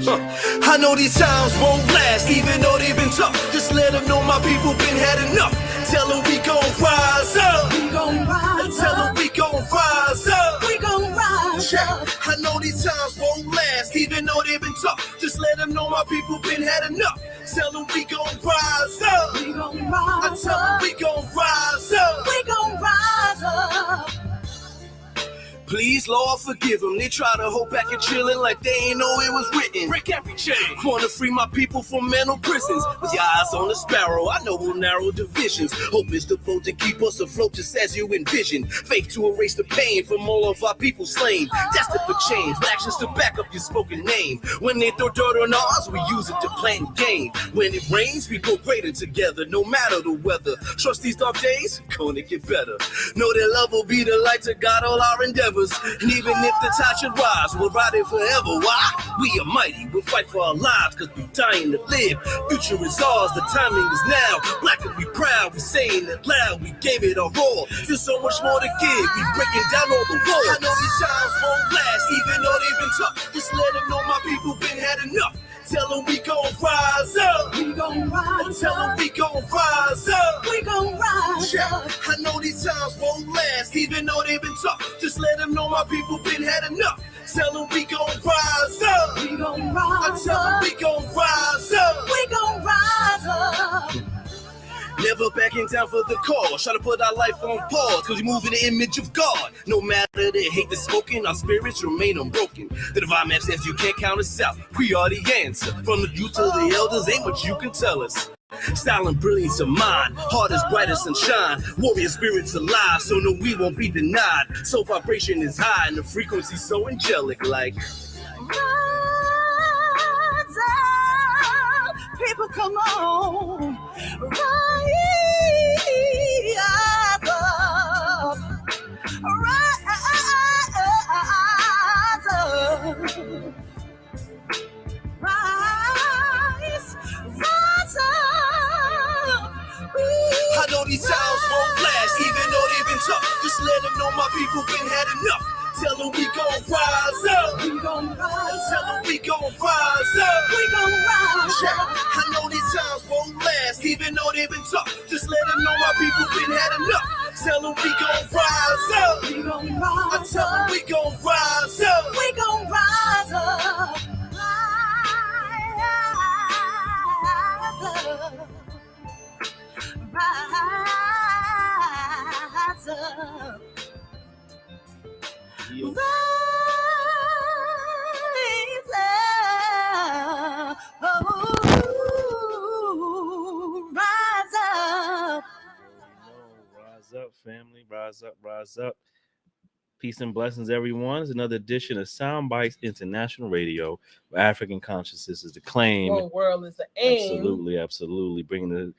I know these times won't last, even though they've been tough. Just let them know my people been had enough. Tell them we gon' rise up. We gon' rise Tell them up. we gon' rise up. We gon' rise up. I know these times won't last, even though they've been tough. Just let them know my people been had enough. Tell them we gon' rise up. We gon' rise Tell them up. we gon' rise up. We gon' rise up. Please, Lord, forgive them. They try to hold back and chillin' like they ain't know it was written. Break every chain. Wanna free my people from mental prisons. With your eyes on the sparrow, I know we'll narrow divisions. Hope is the boat to keep us afloat just as you envision. Faith to erase the pain from all of our people slain. Destined for change, with actions to back up your spoken name. When they throw dirt on ours, we use it to plant gain. When it rains, we go greater together, no matter the weather. Trust these dark days, gonna get better. Know that love will be the light to guide all our endeavors. And even if the tide should rise, we'll ride it forever. Why? We are mighty, we'll fight for our lives, cause we're dying to live. Future is ours, the timing is now. Black and we proud, we saying it loud, we gave it our all. There's so much more to give, we breaking down all the walls. I know these times won't last, even though they've been tough. Just let them know my people been had enough. Tell them we gon' rise up. We gon' rise Tell them up. we gon' rise up. We gon' rise up. I know these times won't last, even though they've been tough. Just let them know my people been had enough. Tell them we gon' rise up. We gon' rise Tell them up. we gon' rise up. We gon' rise up. Never backing down for the cause. Try to put our life on pause, cause we move in the image of God. No matter the hate that's spoken, our spirits remain unbroken. The divine map says you can't count us out. We are the answer. From the youth to the elders, ain't much you can tell us. Style and brilliance of mind, heart is bright as sunshine. Warrior spirits alive, so no, we won't be denied. So vibration is high and the frequency so angelic, like Rise up. People, come on. Rise up. Rise up. Rise up. I know these times won't last, even though they've been tough. Just let them know my people been had enough. Tell them we gon' rise up. We gon' rise Tell up. them we gon' rise up. We gon' rise up. I know these times won't last, even though they've been tough. Just let them know my people been had enough. Tell them we gon' rise up. We gon' rise Tell them up. we gon' rise up. We gon' rise up. Rise up. Yeah. Rise up. Rise up, family. Rise up, rise up. Peace and blessings, everyone. It's another edition of Soundbytes International Radio, where African consciousness is the claim. One world is the aim. Absolutely, absolutely. Bringing the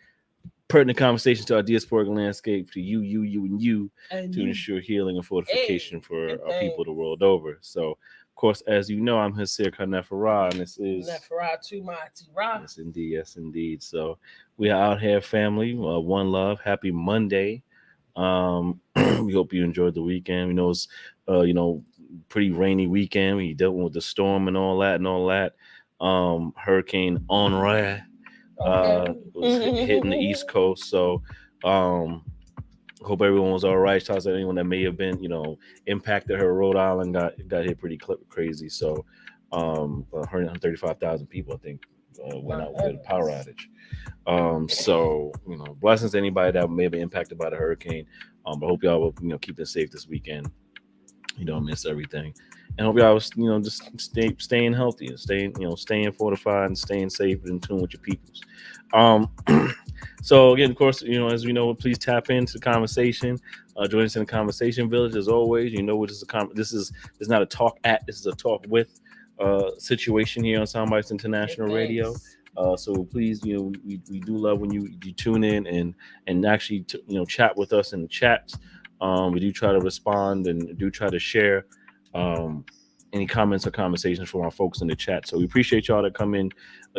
pertinent conversation to our diasporic landscape, to you, and you, And to you, ensure healing and fortification for and our people the world over. So, of course, as you know, I'm Hasir Kanefara, and this is Nefera to my Tira. yes, indeed. So we are out here, family. One love. Happy Monday. We hope you enjoyed the weekend. We know it's pretty rainy weekend. We dealt with the storm and all that. Hurricane Henri was hitting the East Coast. So hope everyone was all right. Shout out to anyone that may have been, impacted. Her Rhode Island got hit pretty crazy. So 135,000 people, I think, went out with a power outage. So blessings to anybody that may have been impacted by the hurricane. But hope y'all will keep it safe this weekend. You don't miss everything, and hope y'all was just staying healthy and staying fortified and staying safe and in tune with your peoples. So again, of course, as we know, please tap into the conversation. Join us in the conversation village as always. This is not a talk at, this is a talk with situation here on Soundbytes International Radio. So please, we do love when you tune in and actually chat with us in the chats. We do try to respond and do try to share any comments or conversations from our folks in the chat. So we appreciate y'all that come in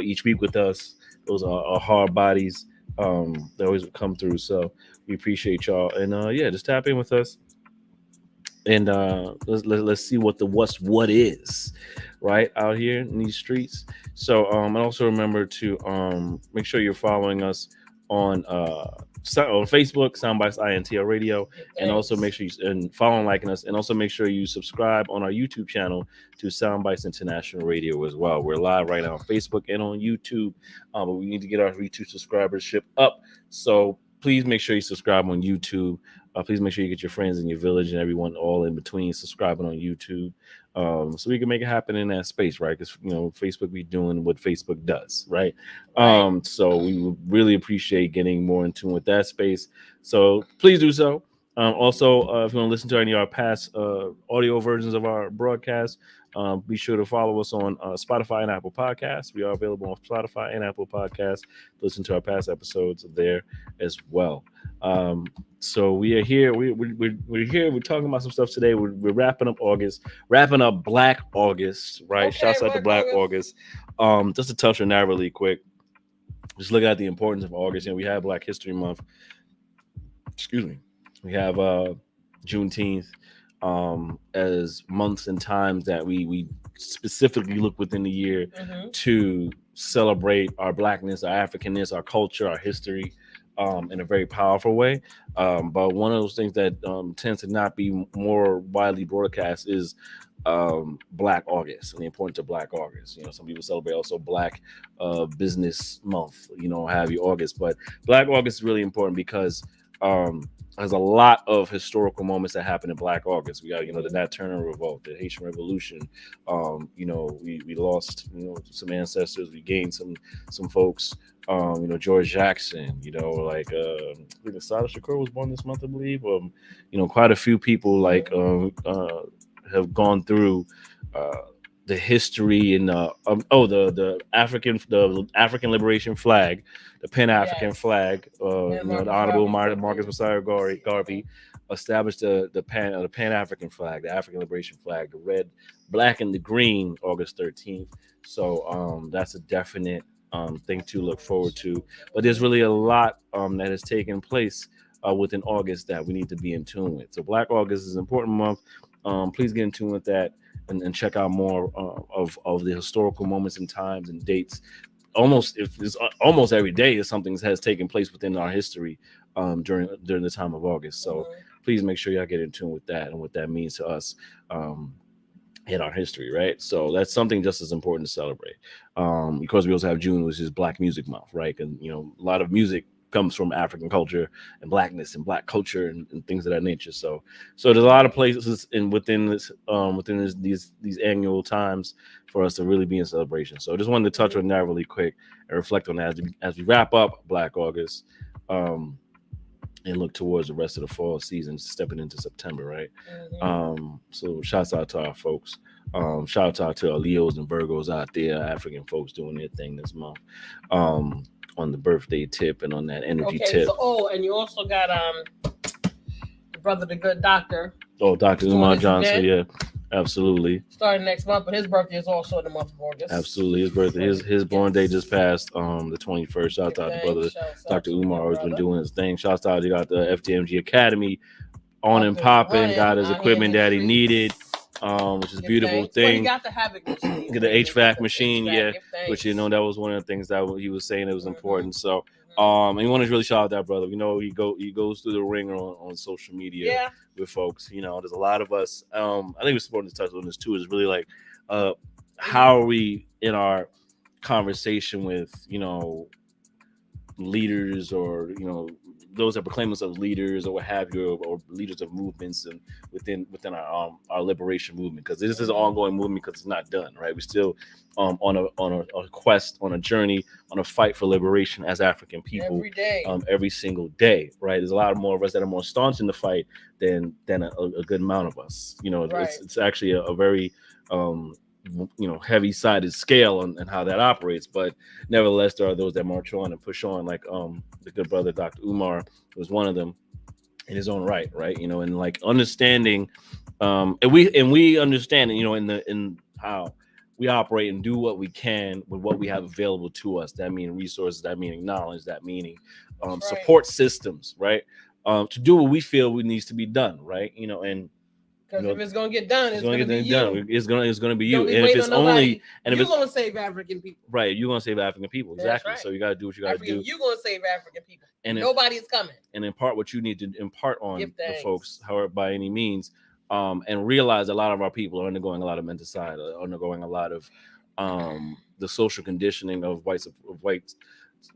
each week with us. Those are our hard bodies. They always come through. So we appreciate y'all. And just tap in with us. and let's see what what is right out here in these streets. So and also remember to make sure you're following us on on Facebook, Soundbytes INTL Radio, and also make sure you and follow and liking us, and also make sure you subscribe on our YouTube channel to Soundbytes International Radio as well. We're live right now on Facebook and on YouTube, but we need to get our YouTube subscribership up. So please make sure you subscribe on YouTube. Please make sure you get your friends in your village and everyone all in between subscribing on YouTube, so we can make it happen in that space, right? Because Facebook be doing what Facebook does, right? So we would really appreciate getting more in tune with that space. So please do so. Also, if you want to listen to any of our past audio versions of our broadcast, be sure to follow us on Spotify and Apple Podcasts. We are available on Spotify and Apple Podcasts. Listen to our past episodes there as well. So we are here. We're here. We're talking about some stuff today. We're wrapping up August, wrapping up Black August, right? Okay, Shouts out to Black August. Just to touch on that really quick. Just look at the importance of August. We have Black History Month. Excuse me. We have Juneteenth as months and times that we specifically look within the year to celebrate our Blackness, our Africanness, our culture, our history in a very powerful way. But one of those things that tends to not be more widely broadcast is Black August and the importance of Black August. Some people celebrate also Black Business Month, have you August. But Black August is really important because there's a lot of historical moments that happen in Black August. We got, the Nat Turner Revolt, the Haitian Revolution. We lost, some ancestors. We gained some folks. George Jackson. I think Asada Shakur was born this month, I believe. Quite a few people have gone through the history and the African Liberation flag, the Pan-African flag. The Honorable Marcus Messiah Garvey established the Pan-African flag, the African Liberation flag, the red, black, and the green, August 13th. So that's a definite thing to look forward to. But there's really a lot that has taken place within August that we need to be in tune with. So Black August is an important month. Please get in tune with that. And check out more of the historical moments and times and dates. Almost every day is something that has taken place within our history during the time of August. So please make sure y'all get in tune with that and what that means to us in our history, right? So that's something just as important to celebrate. Because we also have June, which is Black Music Month, right? And a lot of music comes from African culture and Blackness and Black culture and things of that nature. So there's a lot of places within these annual times for us to really be in celebration. So I just wanted to touch on that really quick and reflect on that as we wrap up Black August and look towards the rest of the fall season, stepping into September, right? So shouts out to our folks. Shouts out to our Leos and Virgos out there, African folks doing their thing this month. On the birthday tip and on that energy tip. So, and you also got brother, the good doctor. Oh, Dr. Umar Johnson, yeah, absolutely. Starting next month, but his birthday is also in the month of August. Absolutely, his birthday, his born day just passed the 21st. Shout out to brother Dr. Umar, always been doing his thing. Shout out, you got the FTMG Academy on and popping, got his equipment that he needed. Which is a beautiful thing. Well, you got the Havoc machine. The HVAC machine, yeah. Which that was one of the things that he was saying that was important. So, and we want to really shout out that brother. We know he goes through the ringer on social media with folks. There's a lot of us. I think it's important to touch on this too. Is really like, how are we in our conversation with leaders or those that proclaim themselves leaders or what have you, or leaders of movements and within our liberation movement, because this is an ongoing movement because it's not done, right? We're still on a quest, on a journey, on a fight for liberation as African people every day, every single day, right? There's a lot more of us that are more staunch in the fight than a good amount of us. Right. It's actually a very heavy-sided scale and how that operates, but nevertheless there are those that march on and push on, like the good brother Dr. Umar was one of them in his own right, and like understanding and we understand in how we operate and do what we can with what we have available to us. That meaning resources, that meaning knowledge, that meaning support systems, right? To do what we feel needs to be done, right? And Because if it's gonna get done, it's gonna be done. It's gonna be you. Don't be And if it's only and if you're it's gonna save African people. right, you're gonna save African people. Exactly. Right. So you gotta do what you gotta do. You're gonna save African people. And nobody's coming. And impart what you need to impart on the folks, however, by any means. And realize a lot of our people are undergoing a lot of mental side, undergoing a lot of the social conditioning of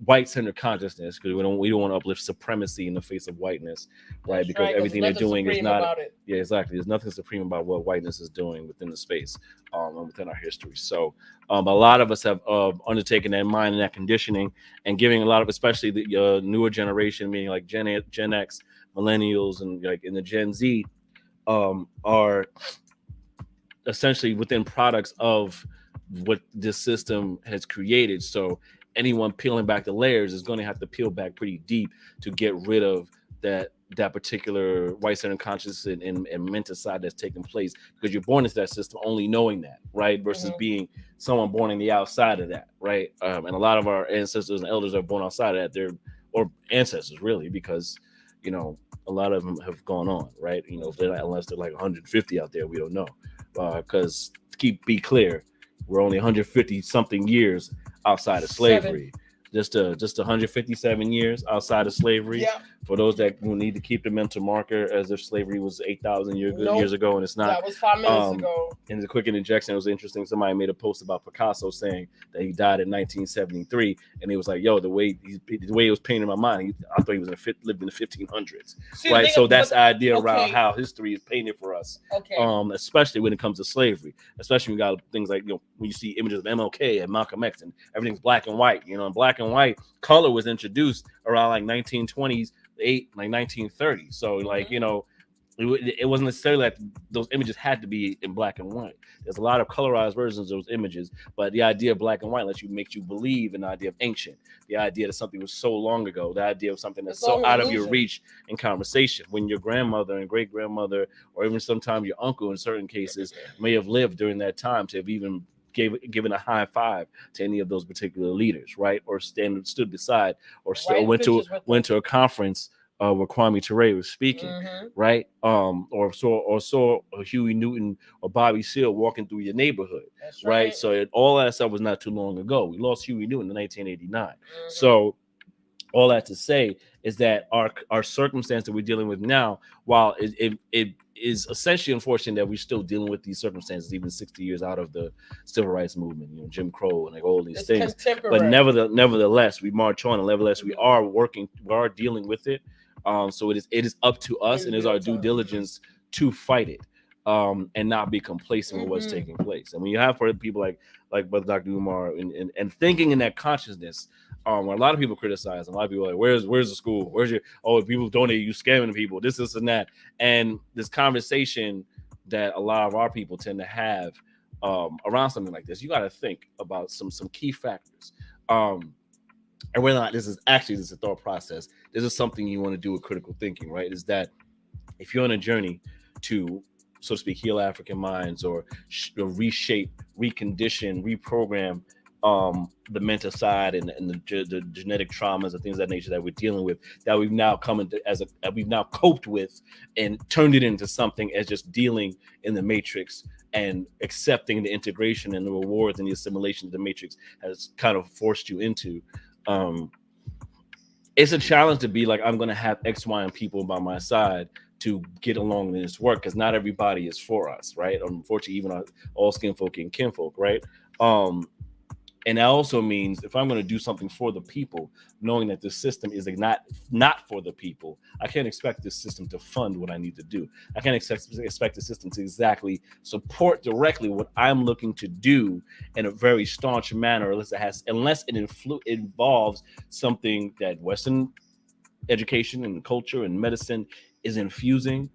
white-centered consciousness, because we don't want to uplift supremacy in the face of whiteness, right? That's because right, everything they're doing is not yeah, exactly. There's nothing supreme about what whiteness is doing within the space and within our history. So a lot of us have undertaken that mind and that conditioning, and giving a lot of, especially the newer generation, meaning like Gen X, millennials, and like in the Gen Z, are essentially within products of what this system has created. So anyone peeling back the layers is going to have to peel back pretty deep to get rid of that particular white-centered consciousness and mental side that's taking place, because you're born into that system only knowing that, right? Versus being someone born in the outside of that, right? And a lot of our ancestors and elders are born outside of that. Or ancestors really, because a lot of them have gone on, right? If they're not, unless they're like 150 out there, we don't know. Because be clear, we're only 150 something years outside of slavery. Just 157 years outside of slavery. Yeah. For those that will need to keep the mental marker as if slavery was 8,000 years ago, and it's not. That was 5 minutes ago. And the quick interjection, it was interesting. Somebody made a post about Picasso saying that he died in 1973, and he was like, "Yo, the way it was painted in my mind, I thought he was lived in the 1500s." Right. So that's the idea around how history is painted for us. Okay. Especially when it comes to slavery, especially when you got things like when you see images of MLK and Malcolm X, and everything's black and white. And black and white color was introduced around like 1920s, like 1930. So like it wasn't necessarily that those images had to be in black and white. There's a lot of colorized versions of those images, but the idea of black and white makes you believe in the idea of ancient, the idea that something was so long ago, the idea of something that's so out of your reach in conversation. When your grandmother and great grandmother, or even sometimes your uncle in certain cases, may have lived during that time to have even given a high five to any of those particular leaders, right? Or stood beside, or went to a conference where Kwame Ture was speaking, right? Or saw a Huey Newton or Bobby Seale walking through your neighborhood, right? So all that stuff was not too long ago. We lost Huey Newton in 1989. So all that to say is that our circumstance that we're dealing with now, while it is essentially unfortunate that we're still dealing with these circumstances even 60 years out of the civil rights movement, Jim Crow and like all these things. But nevertheless, we march on, and nevertheless, we are dealing with it. So it is up to us, and it is our due diligence to fight it, and not be complacent with what's taking place. And when you have people like Brother Dr. Umar and thinking in that consciousness, where a lot of people criticize, and a lot of people are like, where's the school? Where's people donate, you scamming people, this and that. And this conversation that a lot of our people tend to have around something like this, you got to think about some key factors. And whether or not this is a thought process, this is something you want to do with critical thinking, right? Is that if you're on a journey to, so to speak, heal African minds, or reshape, recondition, reprogram the mental side and the genetic traumas and things of that nature that we're dealing with, that we've now we've now coped with and turned it into something as just dealing in the matrix and accepting the integration and the rewards and the assimilation that the matrix has kind of forced you into. It's a challenge to be like, I'm going to have X, Y, and people by my side to get along in this work, because not everybody is for us, right? Unfortunately, even all skin folk and kinfolk, right? And that also means if I'm going to do something for the people, knowing that the system is not for the people, I can't expect this system to fund what I need to do. I can't expect the system to exactly support directly what I'm looking to do in a very staunch manner, unless it involves something that Western education and culture and medicine is infusing,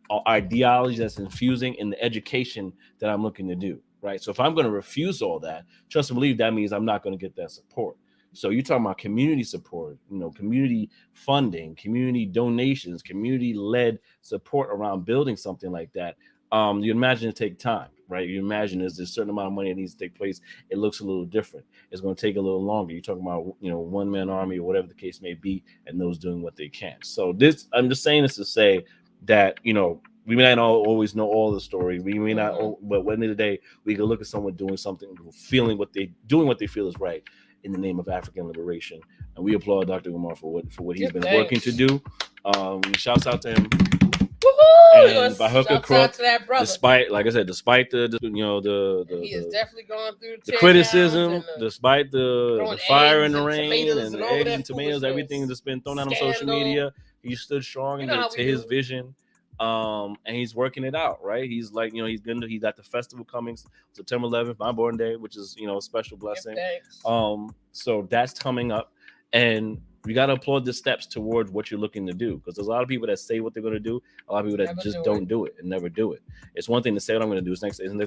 or ideology that's infusing in the education that I'm looking to do. Right. So if I'm going to refuse all that, trust and believe, that means I'm not going to get that support. So you're talking about community support, community funding, community donations, community-led support around building something like that. You imagine it take time, right? You imagine there's a certain amount of money that needs to take place. It looks a little different. It's going to take a little longer. You're talking about, one-man army or whatever the case may be, and those doing what they can. So I'm just saying this to say that, we may not always know all the story. We may not, but at the end of the day, we can look at someone doing something, doing what they feel is right in the name of African liberation. And we applaud Dr. Umar for what he's been working to do. Shouts out to him. Woohoo! And by hook or crook, to that brother. despite the he is definitely going through the criticism, despite the fire and the rain and the eggs and tomatoes, everything that's been thrown out on social media, he stood strong to his vision. And he's working it out, right? He's like, he's got the festival coming September 11th, my born day, which is, a special blessing. So that's coming up, and we got to applaud the steps towards what you're looking to do, because there's a lot of people that say what they're going to do, a lot of people that just don't do it and never do it. It's one thing to say what I'm going to do.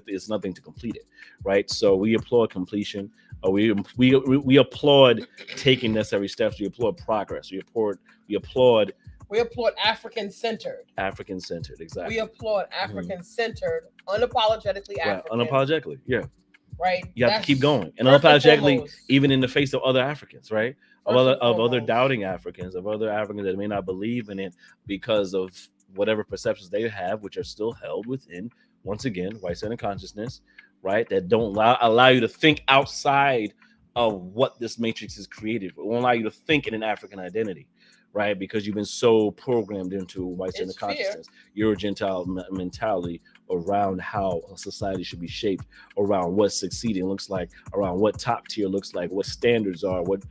It's nothing to complete it, right? So we applaud completion. We applaud taking necessary steps. We applaud progress. We applaud African-centered. African-centered, exactly. We applaud African-centered, unapologetically African. Right, unapologetically, yeah. Right. You have to keep going, and unapologetically, even in the face of other Africans, right? Of other doubting Africans, of other Africans that may not believe in it because of whatever perceptions they have, which are still held within, once again, white-centered consciousness, right? That don't allow you to think outside of what this matrix is created. It won't allow you to think in an African identity, right? Because you've been so programmed into white-centered consciousness, your Gentile mentality around how a society should be shaped, around what succeeding looks like, around what top tier looks like, what standards are, what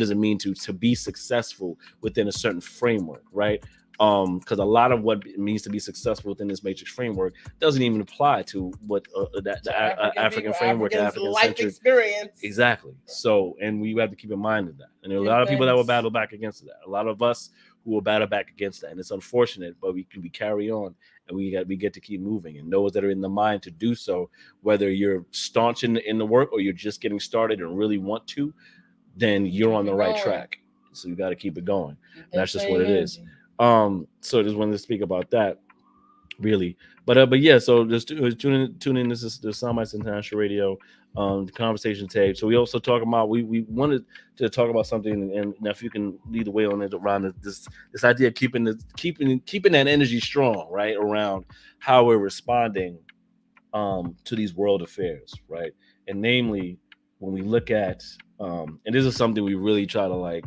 does it mean to be successful within a certain framework, right? Because a lot of what it means to be successful within this matrix framework doesn't even apply to what the African framework, African life experience. Exactly. So, and we have to keep in mind of that. And there are a lot of people that will battle back against that. A lot of us who will battle back against that, and it's unfortunate, but we carry on, and we get to keep moving. And those that are in the mind to do so, whether you're staunch in the work or you're just getting started and really want to, then you're on the right track. So you got to keep it going. That's just what it is. So just wanted to speak about that, really. But yeah, so just tune in. This is the Soundbytes International Radio, the conversation tape. So we also talk about we wanted to talk about something, and if you can lead the way on it around this idea of keeping that energy strong, right, around how we're responding to these world affairs, right, and namely when we look at and this is something we really try to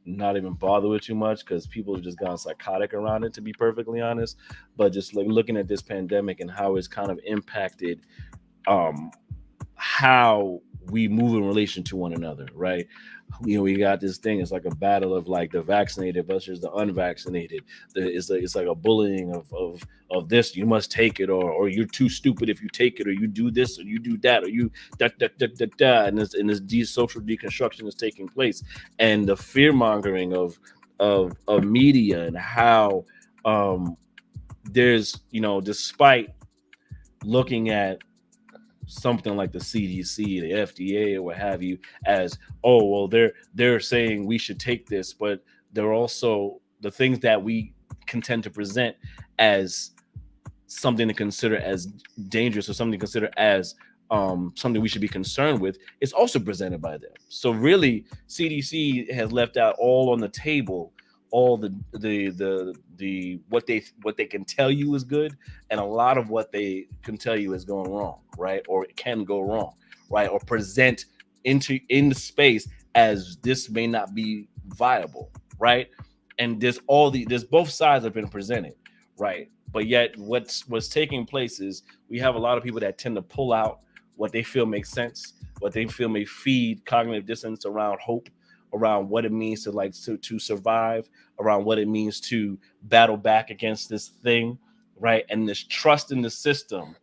not even bother with too much, because people have just gone psychotic around it, to be perfectly honest. But just looking at this pandemic and how it's kind of impacted how we move in relation to one another, right? We got this thing. It's like a battle of the vaccinated versus the unvaccinated. It's like a bullying of this. You must take it, or you're too stupid if you take it, or you do this, or you do that, or you da. And this social deconstruction is taking place, and the fear mongering of media, and how there's despite looking at something like the CDC, the FDA, or what have you, as they're saying we should take this, but they're also the things that we can tend to present as something to consider as dangerous, or something to consider as something we should be concerned with, is also presented by them. So really, CDC has left out all on the table all the what they can tell you is good, and a lot of what they can tell you is going wrong, right? Or it can go wrong, right? Or present in the space as this may not be viable, right? And there's both sides have been presented, right? But yet what's taking place is we have a lot of people that tend to pull out what they feel makes sense, what they feel may feed cognitive dissonance around hope, around what it means to survive, around what it means to battle back against this thing, right? And this trust in the system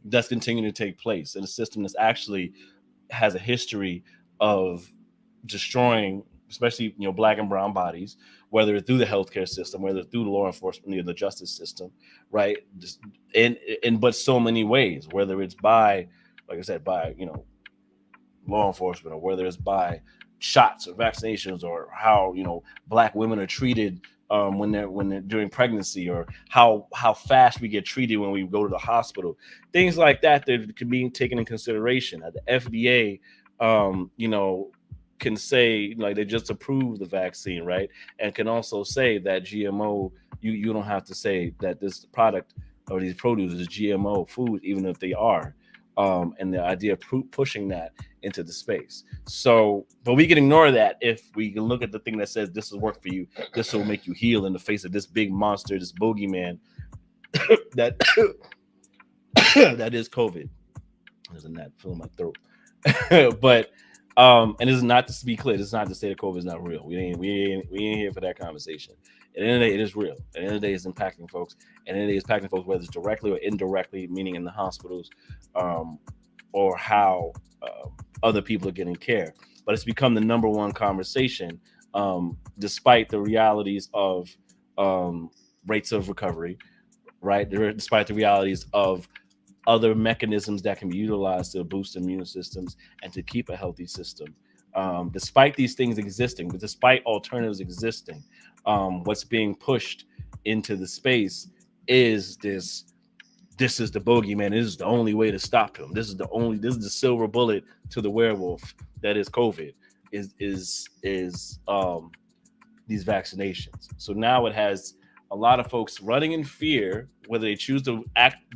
that's continuing to take place, in a system that's actually has a history of destroying, especially Black and brown bodies, whether it's through the healthcare system, whether it's through the law enforcement, the justice system, right? But so many ways, whether it's by, like I said, by law enforcement, or whether it's by shots or vaccinations, or how Black women are treated when they're during pregnancy, or how fast we get treated when we go to the hospital, things like that can be taken in consideration. The FDA can say they just approved the vaccine, right, and can also say that GMO You don't have to say that this product or these produce is GMO food, even if they are. And the idea of pushing that into the space. So, but we can ignore that if we can look at the thing that says this will work for you, this will make you heal in the face of this big monster, this bogeyman that that is COVID. There's a gnat filling my throat. But and this is not to be clear, this is not to say that COVID is not real. We ain't here for that conversation. At the end of the day, it is real. At the end of the day, it's impacting folks. At the end of the day, it's impacting folks, whether it's directly or indirectly, meaning in the hospitals, or how other people are getting care. But it's become the number one conversation, despite the realities of rates of recovery, right? Despite the realities of other mechanisms that can be utilized to boost immune systems and to keep a healthy system. Despite these things existing, but despite alternatives existing, what's being pushed into the space is this is the bogeyman. This is the only way to stop him. This is the silver bullet to the werewolf that is COVID, is these vaccinations. So now it has a lot of folks running in fear, whether they choose to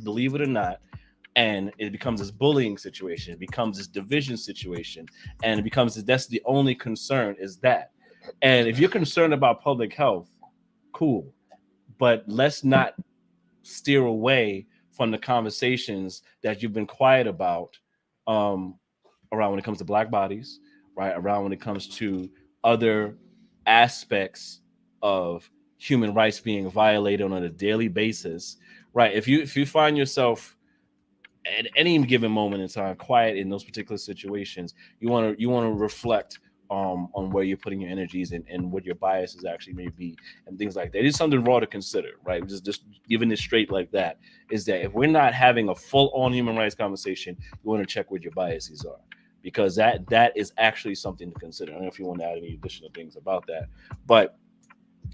believe it or not. And it becomes this bullying situation. It becomes this division situation. And it becomes that's the only concern is that. And if you're concerned about public health, cool. But let's not steer away from the conversations that you've been quiet about around when it comes to Black bodies, right? Around when it comes to other aspects of human rights being violated on a daily basis, right? If you find yourself at any given moment in time quiet in those particular situations, you want to reflect on where you're putting your energies and what your biases actually may be and things like that. It's something raw to consider, right? Just giving it straight like that is that if we're not having a full-on human rights conversation, you want to check what your biases are, because that is actually something to consider. I don't know if you want to add any additional things about that, but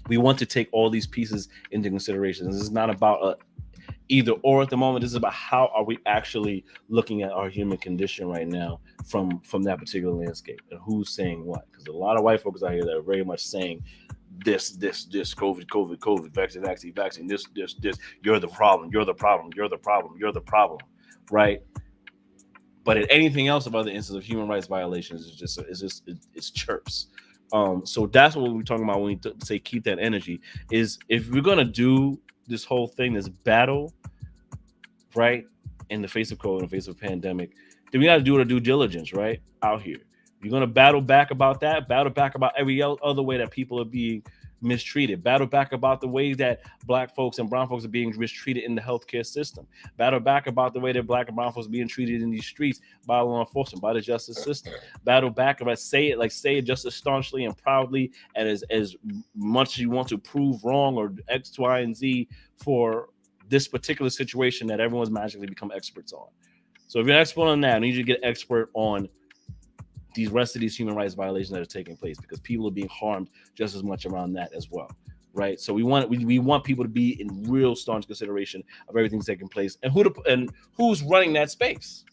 we want to take all these pieces into consideration. This is not about either or at the moment. This is about how are we actually looking at our human condition right now from that particular landscape, and who's saying what. Because a lot of white folks out here that are very much saying this COVID, vaccine, this, you're the problem, right? But in anything else about the instance of human rights violations it's chirps. So that's what we're talking about when we say keep that energy, is if we're gonna do this whole thing, this battle, right, in the face of COVID, in the face of pandemic, then we got to do our due diligence, right, out here. You're going to battle back about that, battle back about every other way that people are being mistreated, battle back about the way that Black folks and brown folks are being mistreated in the healthcare system, battle back about the way that Black and brown folks are being treated in these streets by law enforcement, by the justice system, battle back about say it just as staunchly and proudly and as much as you want to prove wrong or X, Y, and Z for this particular situation that everyone's magically become experts on. So if you're an expert on that, I need you to get expert on these rest of these human rights violations that are taking place, because people are being harmed just as much around that as well, right? So we want people to be in real staunch consideration of everything that's taking place and who's running that space.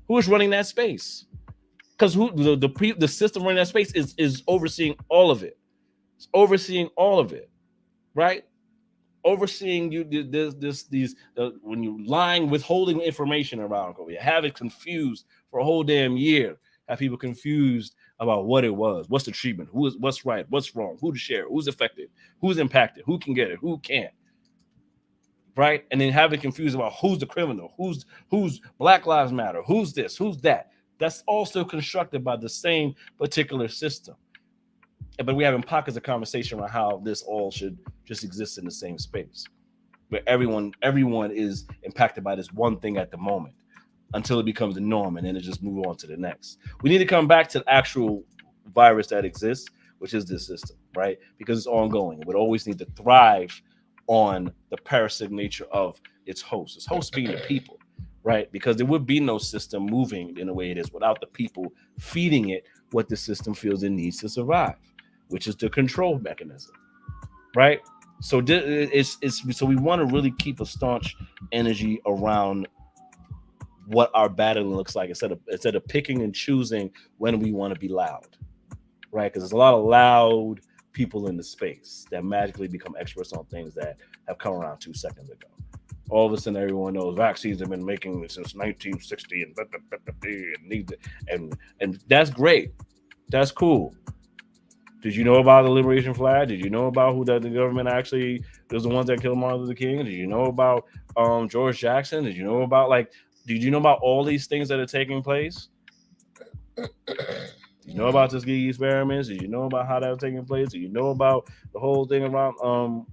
Who is running that space? Because the system running that space is overseeing all of it. It's overseeing all of it, right? Overseeing you when you're lying, withholding information around COVID, you have it confused for a whole damn year. Have people confused about what it was, what's the treatment, what's right, what's wrong, who to share, who's affected, who's impacted, who can get it, who can't, right? And then have it confused about who's the criminal, who's Black Lives Matter, who's this, who's that. That's also constructed by the same particular system. But we're having pockets of conversation around how this all should just exist in the same space, where everyone is impacted by this one thing at the moment until it becomes the norm, and then it just move on to the next. We need to come back to the actual virus that exists, which is this system, right? Because it's ongoing. It would always need to thrive on the parasitic nature of its host. Its host being the people, right? Because there would be no system moving in the way it is without the people feeding it what the system feels it needs to survive, which is the control mechanism, right? So so we want to really keep a staunch energy around what our battling looks like instead of picking and choosing when we want to be loud, right? Because there's a lot of loud people in the space that magically become experts on things that have come around 2 seconds ago. All of a sudden, everyone knows vaccines have been making it since 1960, and that's great. That's cool. Did you know about the liberation flag? Did you know about who the government actually was the ones that killed Martin Luther King? Did you know about George Jackson? Did you know about all these things that are taking place? Did you know about Tuskegee experiments? Did you know about how that was taking place? Did you know about the whole thing around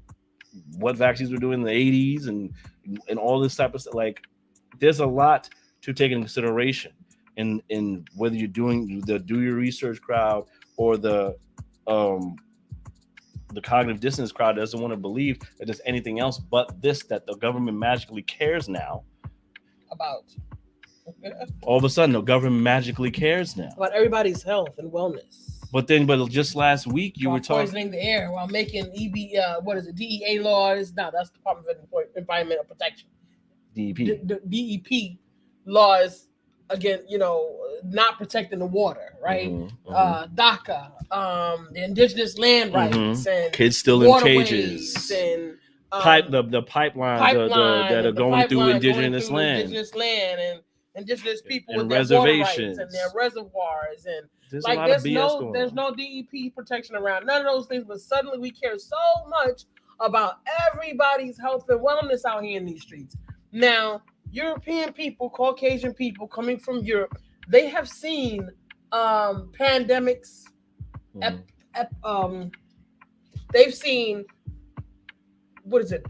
what vaccines were doing in the 80s and all this type of stuff? Like, there's a lot to take into consideration in whether you're doing the do your research crowd or the cognitive dissonance crowd doesn't want to believe that there's anything else but this, that the government magically cares now about. All of a sudden, the government magically cares now About everybody's health and wellness. But just last week you were talking poisoning the air while making DEA laws. No, that's Department of Environmental Protection. DEP. The DEP laws again, not protecting the water, right? DACA, the indigenous land rights, and kids still in cages, and the pipelines that are going through indigenous land and indigenous people and with reservations their water rights and their reservoirs, and there's no DEP protection around none of those things. But suddenly we care so much about everybody's health and wellness out here in these streets. Now, European people, Caucasian people coming from Europe, they have seen pandemics. They've seen, what is it?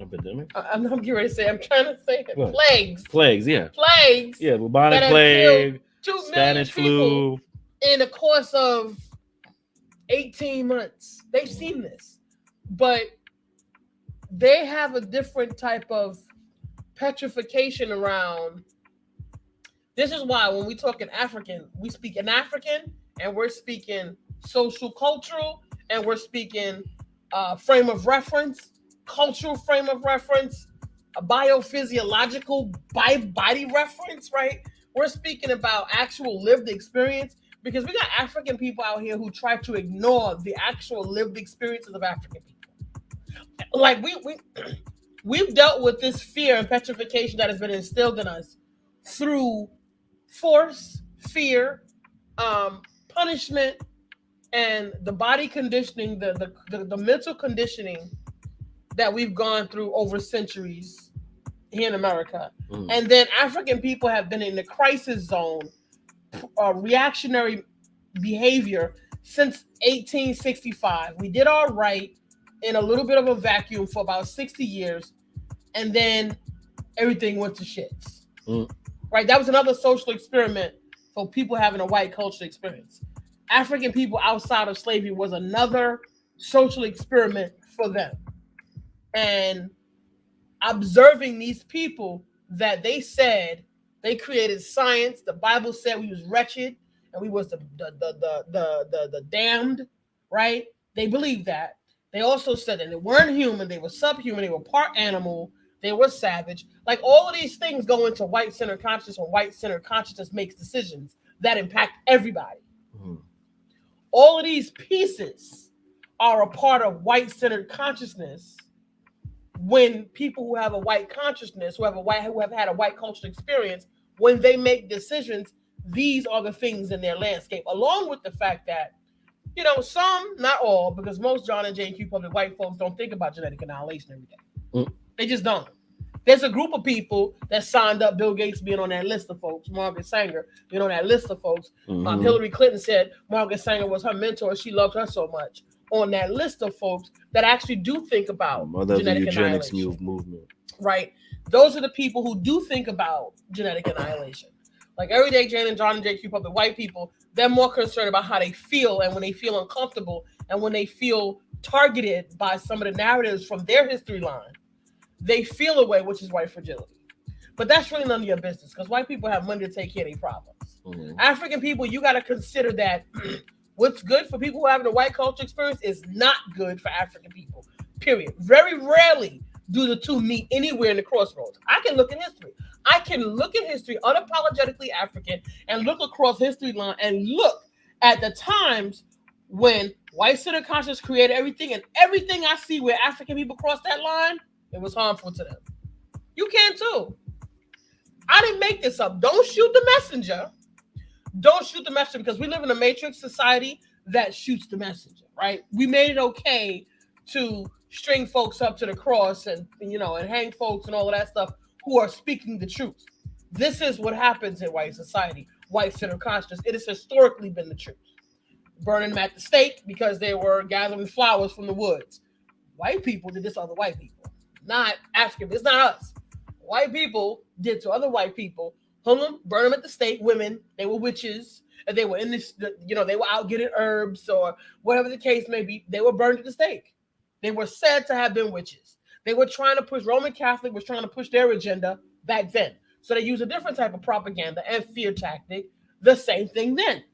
Epidemic? I'm getting ready to say. I'm trying to say it. What? Plagues. Yeah. Plagues. Yeah. Bubonic plague. 2 million Spanish flu. In the course of 18 months, they've seen this, but they have a different type of petrification around. This is why when we talk in African, we speak in African, and we're speaking social cultural, and we're speaking frame of reference, cultural frame of reference, a biophysiological body reference, right? We're speaking about actual lived experience, because we got African people out here who try to ignore the actual lived experiences of African people. Like we've dealt with this fear and petrification that has been instilled in us through force, fear, punishment, and the body conditioning, the mental conditioning that we've gone through over centuries here in America. And then African people have been in the crisis zone, reactionary behavior since 1865. We did all right in a little bit of a vacuum for about 60 years, and then everything went to shits. Right? That was another social experiment for people having a white cultural experience. African people outside of slavery was another social experiment for them. And observing these people that they said they created science, the Bible said we was wretched and we was the damned, right? They believed that. They also said that they weren't human, they were subhuman, they were part animal, they were savage. Like, all of these things go into white-centered consciousness when white-centered consciousness makes decisions that impact everybody. All of these pieces are a part of white-centered consciousness. When people who have a white consciousness, who have had a white cultural experience, when they make decisions, these are the things in their landscape, along with the fact that, some, not all, because most John and Jane Q public white folks don't think about genetic annihilation every day. They just don't. There's a group of people that signed up Bill Gates being on that list of folks, Margaret Sanger being on that list of folks. Hillary Clinton said Margaret Sanger was her mentor. She loved her so much. On that list of folks that actually do think about genetic eugenics annihilation. movement. Right. Those are the people who do think about genetic annihilation. Like, everyday Jane and John and JQ public white people, they're more concerned about how they feel, and when they feel uncomfortable, and when they feel targeted by some of the narratives from their history line, they feel a way, which is white fragility. But that's really none of your business, because white people have money to take care of their problems. African people, you got to consider that what's good for people who are having a white culture experience is not good for African people, period. Very rarely do the two meet anywhere in the crossroads. I can look at history. I can look at history unapologetically African and look across history line and look at the times when White-centered consciousness created everything, and everything I see where African people cross that line, it was harmful to them. You can too. I didn't make this up. Don't shoot the messenger. Don't shoot the messenger, because we live in a matrix society that shoots the messenger, right? We made it okay to string folks up to the cross and hang folks and all of that stuff who are speaking the truth. This is what happens in white society, white-centered consciousness. It has historically been the truth. Burning them at the stake because they were gathering flowers from the woods. White people did this to other white people, not African. It's not us. White people did to other white people, hung them, burned them at the stake. Women, they were witches, and they were in this, they were out getting herbs or whatever the case may be. They were burned at the stake. They were said to have been witches. They were trying to push, Roman Catholic was trying to push their agenda back then. So they used a different type of propaganda and fear tactic. The same thing then.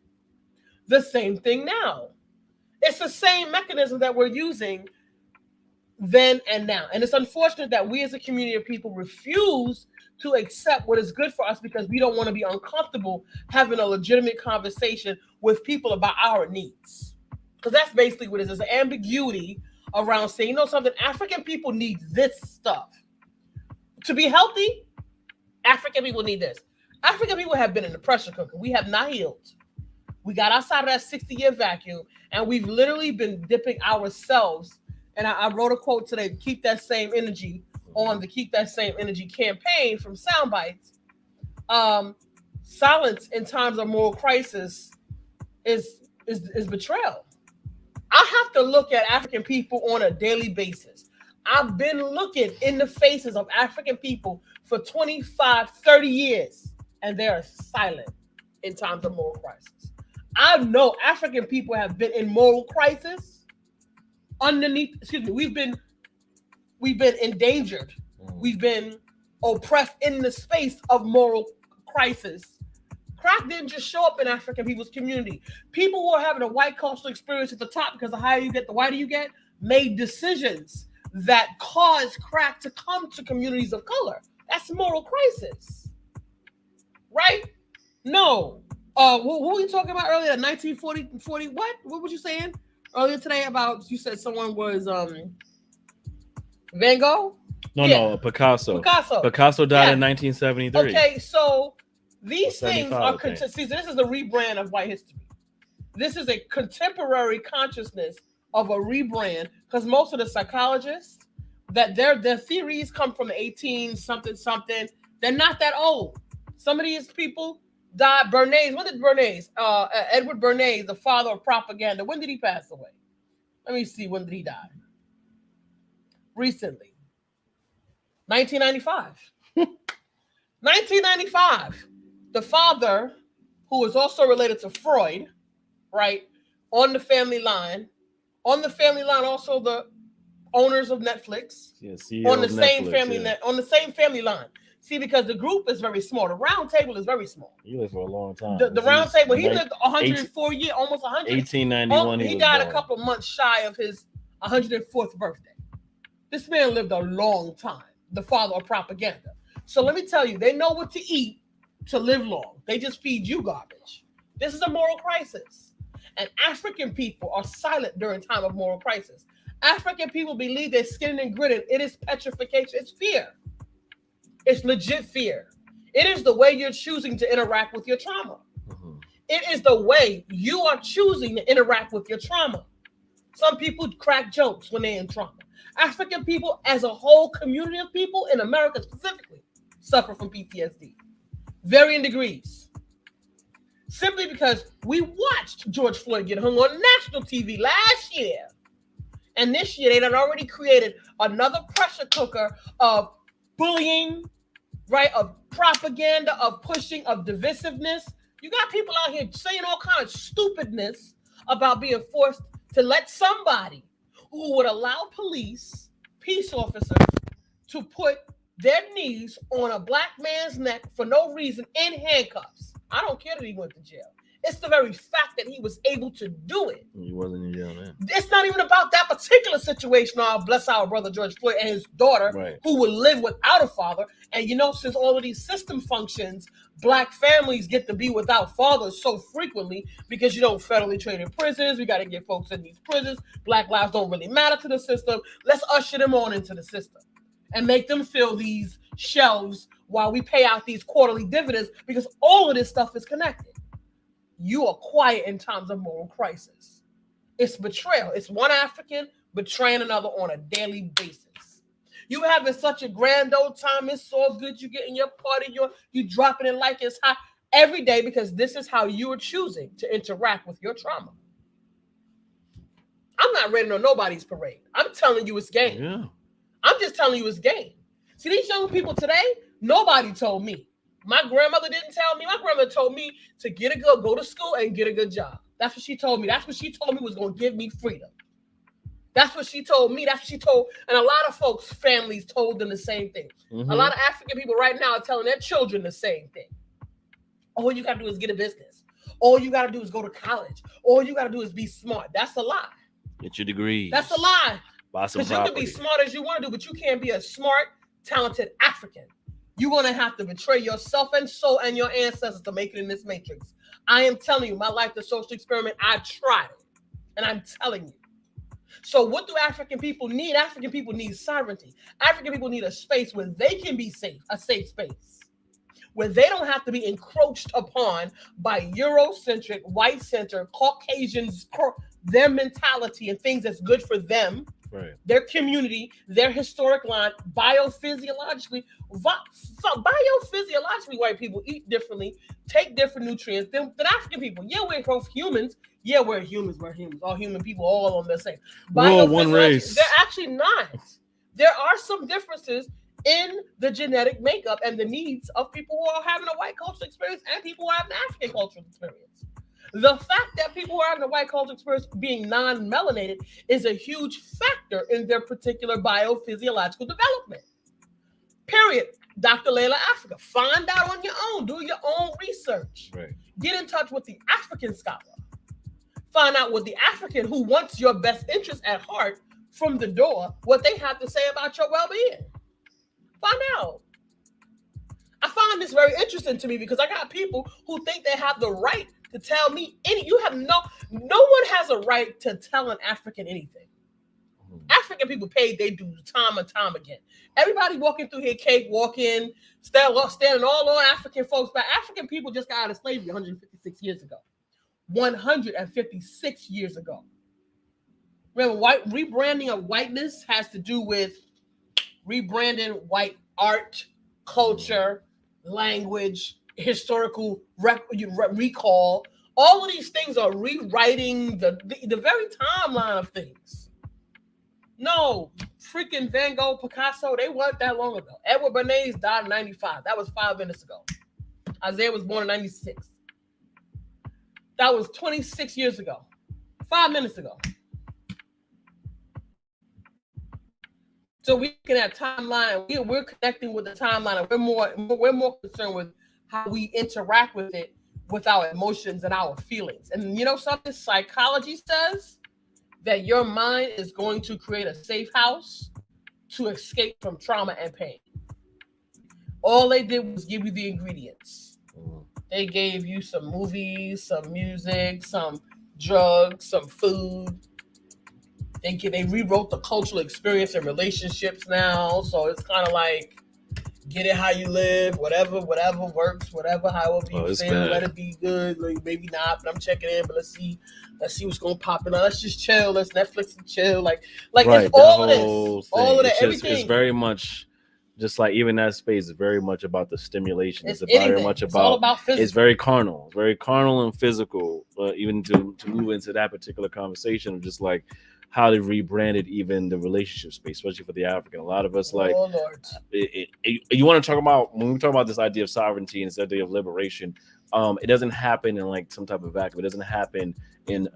The same thing now. It's the same mechanism that we're using then and now. And it's unfortunate that we as a community of people refuse to accept what is good for us because we don't want to be uncomfortable having a legitimate conversation with people about our needs. Because that's basically what it is. There's an ambiguity around saying, something, African people need this stuff. To be healthy, African people need this. African people have been in the pressure cooker. We have not healed. We got outside of that 60-year vacuum, and we've literally been dipping ourselves. And I wrote a quote today, keep that same energy, on the Keep That Same Energy campaign from Soundbytes. Silence in times of moral crisis is betrayal. I have to look at African people on a daily basis. I've been looking in the faces of African people for 25, 30 years, and they are silent in times of moral crisis. I know African people have been in moral crisis we've been endangered. We've been oppressed in the space of moral crisis. Crack didn't just show up in African people's community. People who are having a white cultural experience at the top, because the higher you get, the whiter you get, made decisions that caused crack to come to communities of color. That's moral crisis, right? No. What were you talking about earlier? 1940, what? What were you saying earlier today about, you said someone was Van Gogh? No, Picasso. Picasso died in 1973. Okay, so these things are, see, this is the rebrand of white history. This is a contemporary consciousness of a rebrand, because most of the psychologists, that their theories come from the 18 something. They're not that old. Some of these people died. Bernays, when did Bernays? Edward Bernays, the father of propaganda. When did he pass away? Let me see. When did he die? Recently. 1995. 1995. The father, who is also related to Freud, right? On the family line. On the family line, also the owners of Netflix. On the same family line. See, because the group is very small. The round table is very small. He lived for a long time. The round table, he lived 104 years, almost 100. 1891. He died a couple of months shy of his 104th birthday. This man lived a long time, the father of propaganda. So let me tell you, they know what to eat to live long. They just feed you garbage. This is a moral crisis. And African people are silent during time of moral crisis. African people believe they're skinning and gritting. It is petrification. It's fear. It's legit fear. It is the way you're choosing to interact with your trauma. Mm-hmm. It is the way you are choosing to interact with your trauma. Some people crack jokes when they're in trauma. African people, as a whole community of people in America specifically, suffer from PTSD. Varying degrees. Simply because we watched George Floyd get hung on national TV last year. And this year, they had already created another pressure cooker of bullying, right? Of propaganda, of pushing, of divisiveness. You got people out here saying all kinds of stupidness about being forced to let somebody who would allow police, peace officers, to put their knees on a black man's neck for no reason in handcuffs. I don't care that he went to jail. It's the very fact that he was able to do it. He wasn't in jail then. It's not even about that particular situation. Bless our brother George Floyd and his daughter, Right. who would live without a father. And since all of these system functions, Black families get to be without fathers so frequently because federally traded prisons. We got to get folks in these prisons. Black lives don't really matter to the system. Let's usher them on into the system and make them fill these shelves while we pay out these quarterly dividends, because all of this stuff is connected. You are quiet in times of moral crisis. It's betrayal. It's one African betraying another on a daily basis. You having such a grand old time. It's so good. You getting your party. You dropping it like it's hot every day because this is how you are choosing to interact with your trauma. I'm not raining on nobody's parade. I'm telling you it's game. Yeah. I'm just telling you it's game. See, these young people today, nobody told me. My grandmother didn't tell me. My grandmother told me to go to school and get a good job. That's what she told me. That's what she told me was going to give me freedom. That's what she told me. That's what she told. And a lot of folks' families told them the same thing. Mm-hmm. A lot of African people right now are telling their children the same thing. All you got to do is get a business. All you got to do is go to college. All you got to do is be smart. That's a lie. Get your degrees. That's a lie. Buy some Because you can be smart as you want to do, but you can't be a smart, talented African. You're going to have to betray yourself and soul and your ancestors to make it in this matrix. I am telling you, my life, the social experiment, I tried it. And I'm telling you. So what do African people need? African people need sovereignty. African people need a space where they can be safe, a safe space. Where they don't have to be encroached upon by Eurocentric, white-centered, Caucasians, their mentality and things that's good for them. Right. Their community, their historic line, biophysiologically, white people eat differently, take different nutrients than African people. Yeah, we're both humans. Yeah, we're humans. All human people, all on the same. We're all one race. They're actually not. There are some differences in the genetic makeup and the needs of people who are having a white cultural experience and people who are having an African cultural experience. The fact that people who are having a white cultural experience being non-melanated is a huge factor in their particular biophysiological development. Period. Dr. Layla Africa. Find out on your own. Do your own research. Right. Get in touch with the African scholar. Find out what the African who wants your best interest at heart from the door, what they have to say about your well-being. Find out. I find this very interesting to me because I got people who think they have the right to tell me no one has a right to tell an African anything. African people paid their dues time and time again. Everybody walking through here, cake walking, standing all on African folks, but African people just got out of slavery 156 years ago. 156 years ago. Remember, rebranding of whiteness has to do with rebranding white art, culture, language, historical recall. All of these things are rewriting the very timeline of things. No, freaking Van Gogh, Picasso, they weren't that long ago. Edward Bernays died in 95. That was 5 minutes ago. Isaiah was born in 96. That was 26 years ago. 5 minutes ago. So we can have timeline. We're connecting with the timeline, and we're more concerned with how we interact with it, with our emotions and our feelings. And something psychology says that your mind is going to create a safe house to escape from trauma and pain. All they did was give you the ingredients. They gave you some movies, some music, some drugs, some food. They rewrote the cultural experience and relationships now. So it's kind of like, get it how you live, whatever works, however you feel, let it be good, like, maybe not, but I'm checking in, but let's see what's going to pop in. Let's just chill, let's Netflix and chill. Like right, it's all of this, all of that, everything. It's very much, just like even that space is very much about the stimulation. It's very much about physical. It's very carnal and physical, even to move into that particular conversation of just like, how they rebranded even the relationship space, especially for the African. A lot of us you want to talk about, when we talk about this idea of sovereignty and this idea of liberation, It doesn't happen in like some type of vacuum. It doesn't happen in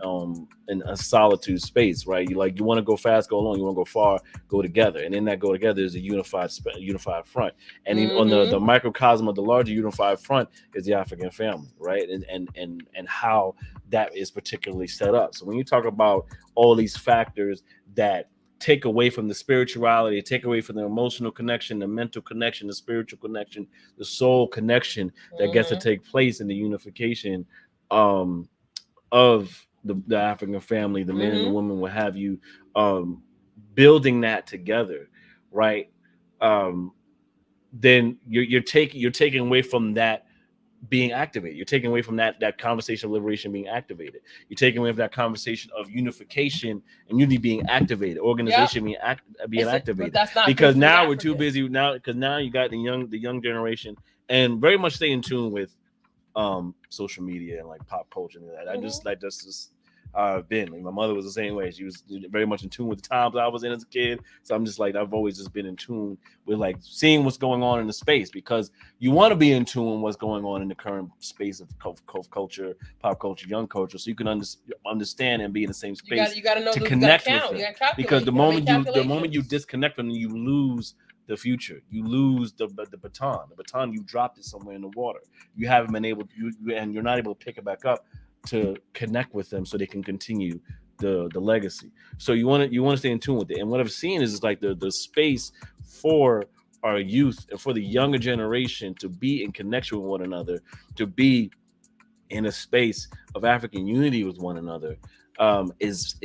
a solitude space, right? You want to go fast, go along. You want to go far, go together. And in that go together is a unified front. And on the microcosm of the larger unified front is the African family, right? And how that is particularly set up. So when you talk about all these factors that take away from the spirituality, take away from the emotional connection, the mental connection, the spiritual connection, the soul connection that gets to take place in the unification of the African family, the men and the women, what have you, building that together, right? Then you're taking away from that being activated. You're taking away from that conversation of liberation being activated. You're taking away from that conversation of unification and unity being activated, organization being activated. Because now we're too busy now. Because now you got the young generation, and very much stay in tune with social media and like pop culture and that. I just like that's just I've been. Like, my mother was the same way. She was very much in tune with the times I was in as a kid. So I'm just like, I've always just been in tune with like seeing what's going on in the space, because you want to be in tune with what's going on in the current space of culture, pop culture, young culture, so you can understand and be in the same space. You got to know to connect with them. Because the moment you disconnect from them, you lose the future. You lose the baton. The baton, you dropped it somewhere in the water. You haven't been able to, and you're not able to pick it back up to connect with them so they can continue the legacy. So you want to stay in tune with it. And what I've seen is like the space for our youth and for the younger generation to be in connection with one another, to be in a space of African unity with one another, is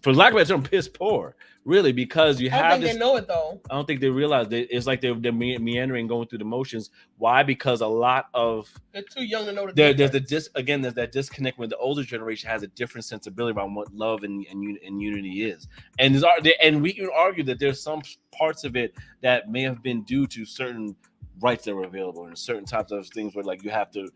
for lack of a better term, piss poor. Really, because you have I don't think they know it though. I don't think they realize that it's like they're meandering, going through the motions. Why? Because a lot of they're too young to know the there's that disconnect when the older generation has a different sensibility around what love and unity is. And we can argue that there's some parts of it that may have been due to certain rights that were available and certain types of things where like you have to,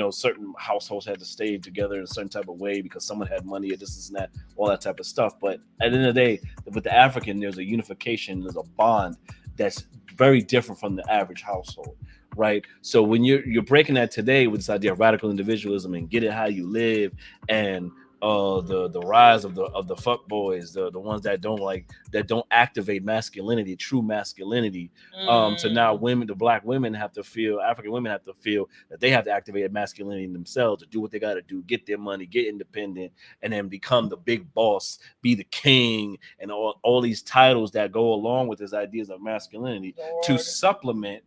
certain households had to stay together in a certain type of way because someone had money or this and that, all that type of stuff. But at the end of the day, with the African, there's a unification, there's a bond that's very different from the average household, right? So when you're breaking that today with this idea of radical individualism and get it how you live, and the rise of the fuck boys, the ones that don't activate masculinity, true masculinity. So now the black women have to feel, African women have to feel that they have to activate masculinity in themselves to do what they got to do, get their money, get independent, and then become the big boss, be the king, and all these titles that go along with these ideas of masculinity to supplement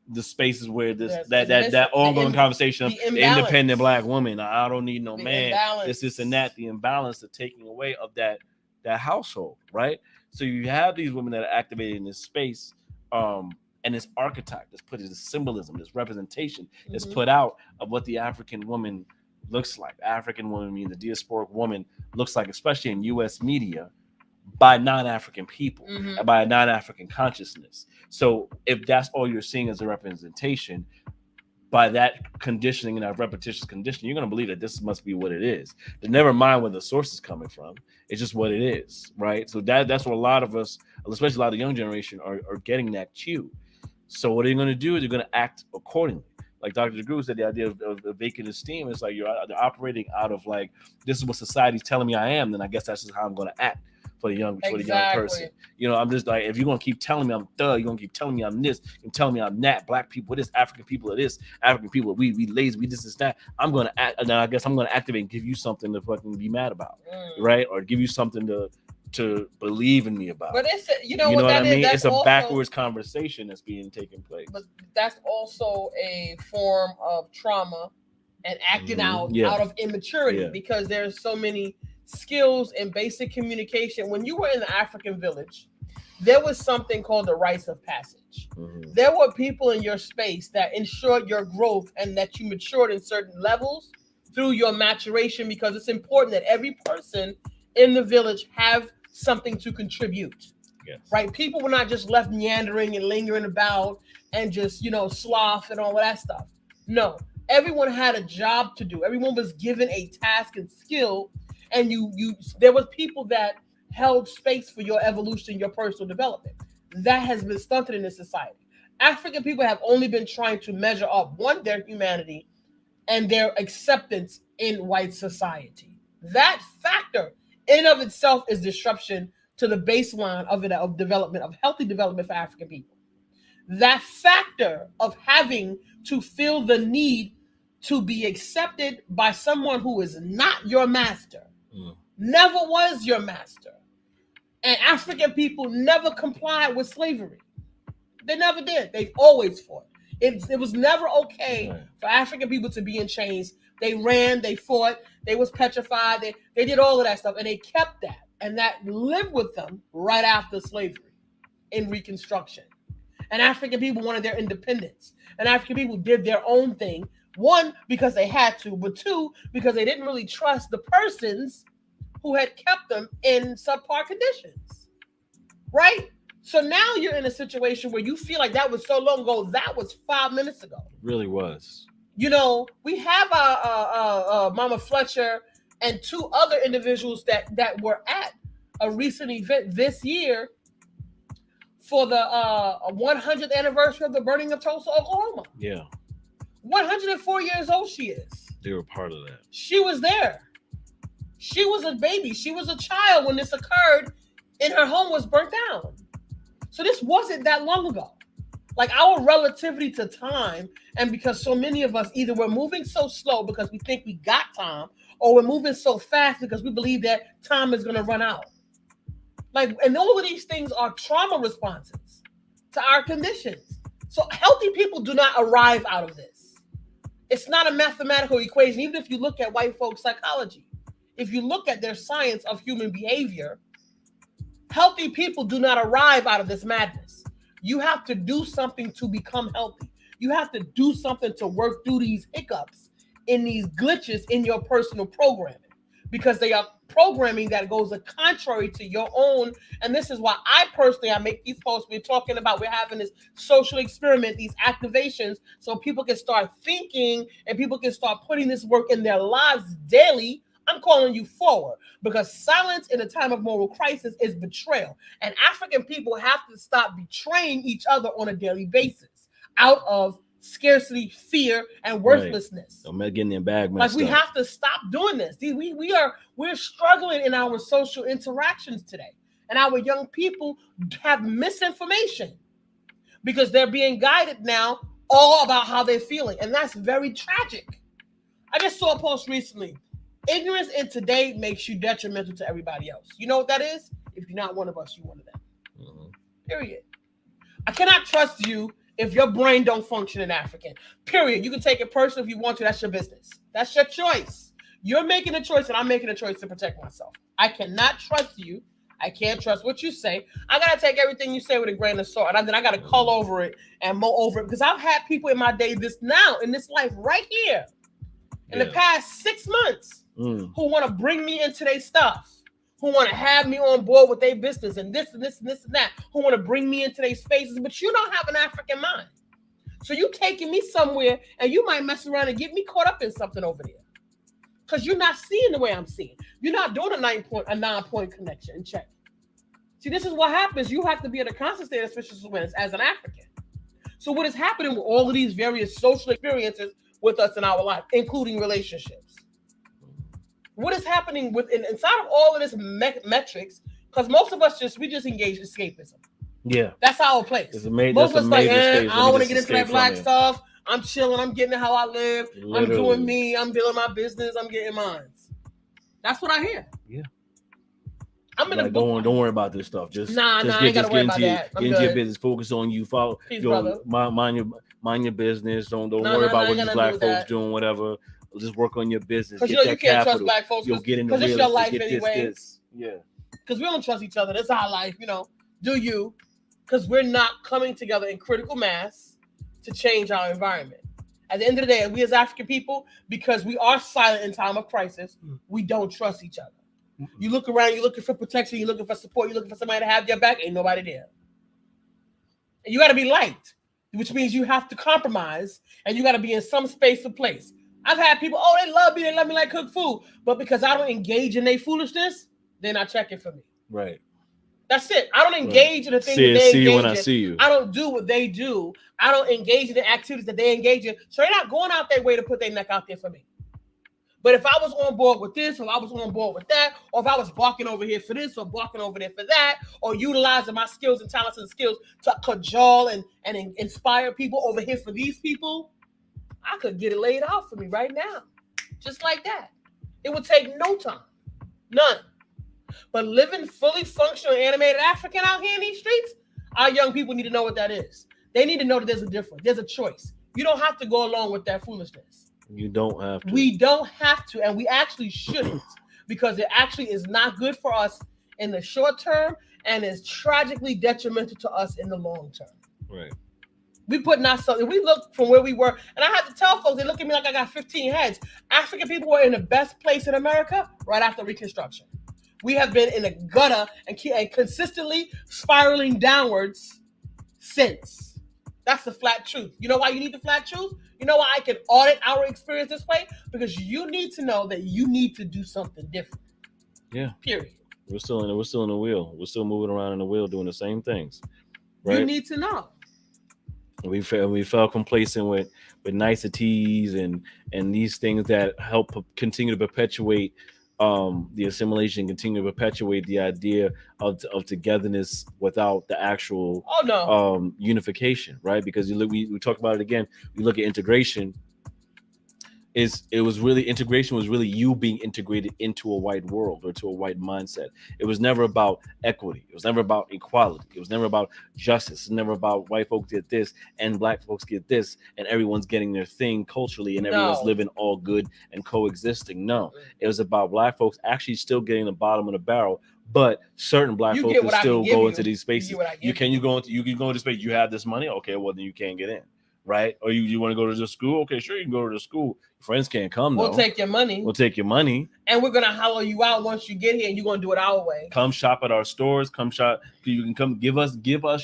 the spaces where that ongoing conversation of the independent black woman. I don't need no man. This and that. The imbalance, the taking away of that household, right? So you have these women that are activated in this space, and this archetype that's put as symbolism, this representation that's put out of what the African woman looks like. African woman, meaning the diasporic woman, looks like, especially in U.S. media, by non-African people and by a non-African consciousness. So if that's all you're seeing as a representation, by that conditioning and that repetitious conditioning, you're going to believe that this must be what it is. But never mind where the source is coming from. It's just what it is, right? So that's what a lot of us, especially a lot of the young generation, are getting that cue. So what are you going to do? They're going to act accordingly. Like Dr. DeGroote said, the idea of vacant esteem is like you're operating out of like, this is what society's telling me I am, then I guess that's just how I'm going to act. For the young person, I'm just like, if you're gonna keep telling me I'm thug, you're gonna keep telling me I'm this, and telling me I'm that. Black people are this, African people are this, African people we lazy, we this is that. I'm gonna act, and I guess I'm gonna activate and give you something to fucking be mad about, right? Or give you something to believe in me about. But it's what I mean. It's a backwards conversation that's being taken place. But that's also a form of trauma and acting out of immaturity because there's so many skills and basic communication. When you were in the African village, there was something called the rites of passage. There were people in your space that ensured your growth and that you matured in certain levels through your maturation, because it's important that every person in the village have something to contribute. Yes. Right? People were not just left meandering and lingering about and just, sloth and all of that stuff. No, everyone had a job to do. Everyone was given a task and skill. And there was people that held space for your evolution, your personal development. That has been stunted in this society. African people have only been trying to measure up, one, their humanity and their acceptance in white society. That factor in of itself is disruption to the baseline of development, of healthy development for African people. That factor of having to feel the need to be accepted by someone who is not your master, never was your master. And African people never complied with slavery. They never did. They've always fought. It was never okay for African people to be in chains. They ran, they fought, they was petrified, they did all of that stuff, and they kept that. And that lived with them right after slavery in Reconstruction. And African people wanted their independence. And African people did their own thing. One, because they had to, but two, because they didn't really trust the persons who had kept them in subpar conditions. Right? So now you're in a situation where you feel like that was so long ago. That was 5 minutes ago. It really was. You know, we have Mama Fletcher and two other individuals that were at a recent event this year for the 100th anniversary of the burning of Tulsa, Oklahoma. Yeah. 104 years old she is. They were part of that. She was there. She was a baby. She was a child when this occurred and her home was burnt down. So this wasn't that long ago. Like our relativity to time, and because so many of us either we're moving so slow because we think we got time, or we're moving so fast because we believe that time is going to run out. Like, and all of these things are trauma responses to our conditions. So healthy people do not arrive out of this. It's not a mathematical equation. Even if you look at white folks' psychology, if you look at their science of human behavior, healthy people do not arrive out of this madness. You have to do something to become healthy. You have to do something to work through these hiccups, in these glitches in your personal programming, because they are programming that goes contrary to your own. And this is why I make these posts. We're having this social experiment, these activations, so people can start thinking and people can start putting this work in their lives daily. I'm calling you forward, because silence in a time of moral crisis is betrayal. And African people have to stop betraying each other on a daily basis out of scarcity, fear, and worthlessness. Right. Getting their bag messed we up. have to stop doing this. We're struggling in our social interactions today. And our young people have misinformation because they're being guided now all about how they're feeling. And that's very tragic. I just saw a post recently. Ignorance in today makes you detrimental to everybody else. You know what that is? If you're not one of us, you're one of them. Mm-hmm. Period. I cannot trust you if your brain don't function in African. Period. You can take it personal if you want to. That's your business. That's your choice. You're making a choice and I'm making a choice to protect myself. I cannot trust you. I can't trust what you say. I got to take everything you say with a grain of salt. And then I got to cull over it and mow over it, because I've had people in my day in this life right here in the past 6 months who want to bring me into their stuff, who want to have me on board with their business and this and this and this and that, who want to bring me into their spaces, but you don't have an African mind. So you taking me somewhere and you might mess around and get me caught up in something over there, because you're not seeing the way I'm seeing. You're not doing a 9-point connection and check. See, this is what happens. You have to be at a constant state of spiritual awareness as an African. So what is happening with all of these various social experiences with us in our life, including relationships? What is happening inside of all of this metrics? Because most of us we just engage in escapism. Yeah, that's our place. Most of us like, I don't want to get into that black stuff. I'm chilling. I'm getting how I live. Literally. I'm doing me. I'm building my business. I'm getting mine. That's what I hear. Yeah. I'm in like, don't worry about this stuff. Just I ain't gotta worry about that. Get into your business. Focus on you. Follow. Peace, brother. Mind your business. Don't worry about what these black folks doing. Whatever. Just work on your business. Because you can't trust black folks. You'll get in the it's your life anyway. This. Yeah. Because we don't trust each other. That's our life. Do you? Because we're not coming together in critical mass to change our environment. At the end of the day, we as African people, because we are silent in time of crisis, we don't trust each other. You look around, you're looking for protection, you're looking for support, you're looking for somebody to have your back, ain't nobody there. And you got to be liked, which means you have to compromise, and you got to be in some space or place. I've had people, they love me like cook food, but because I don't engage in their foolishness, they're not checking for me. Right. That's it. I don't engage in the things that they See you when I engage in. see you. I don't do what they do. I don't engage in the activities that they engage in. So they're not going out their way to put their neck out there for me. But if I was on board with this, or I was on board with that, or if I was barking over here for this, or barking over there for that, or utilizing my skills and talents and skills to cajole and inspire people over here for these people, I could get it laid out for me right now. Just like that. It would take no time. None. But living fully functional animated African out here in these streets, our young people need to know what that is. They need to know that there's a difference. There's a choice. You don't have to go along with that foolishness. You don't have to. We don't have to, and we actually shouldn't, because it actually is not good for us in the short term and is tragically detrimental to us in the long term. Right. We putting ourselves, if we look from where we were, and I have to tell folks, they look at me like I got 15 heads. African people were in the best place in America right after Reconstruction. We have been in a gutter and consistently spiraling downwards since. That's the flat truth. You know why you need the flat truth? You know why I can audit our experience this way? Because you need to know that you need to do something different. Yeah. Period. We're still in the wheel. We're still moving around in the wheel doing the same things. Right? You need to know. We felt complacent with niceties and these things that help continue to perpetuate the assimilation, continue to perpetuate the idea of togetherness without the actual unification, right? Because you look, we talk about it again. We look at integration. Integration was really you being integrated into a white world or to a white mindset. It was never about equity. It was never about equality. It was never about justice. It's never about white folks get this and black folks get this and everyone's getting their thing culturally and everyone's living all good and coexisting. No, it was about black folks actually still getting the bottom of the barrel, but certain black folks can still go into these spaces. You can go into space. You have this money, okay, well then you can't get in. Right? Or you want to go to the school? Okay, sure, you can go to the school. Friends can't come, though. We'll take your money. And we're going to hollow you out once you get here, and you're going to do it our way. Come shop at our stores. Come shop. You can come give us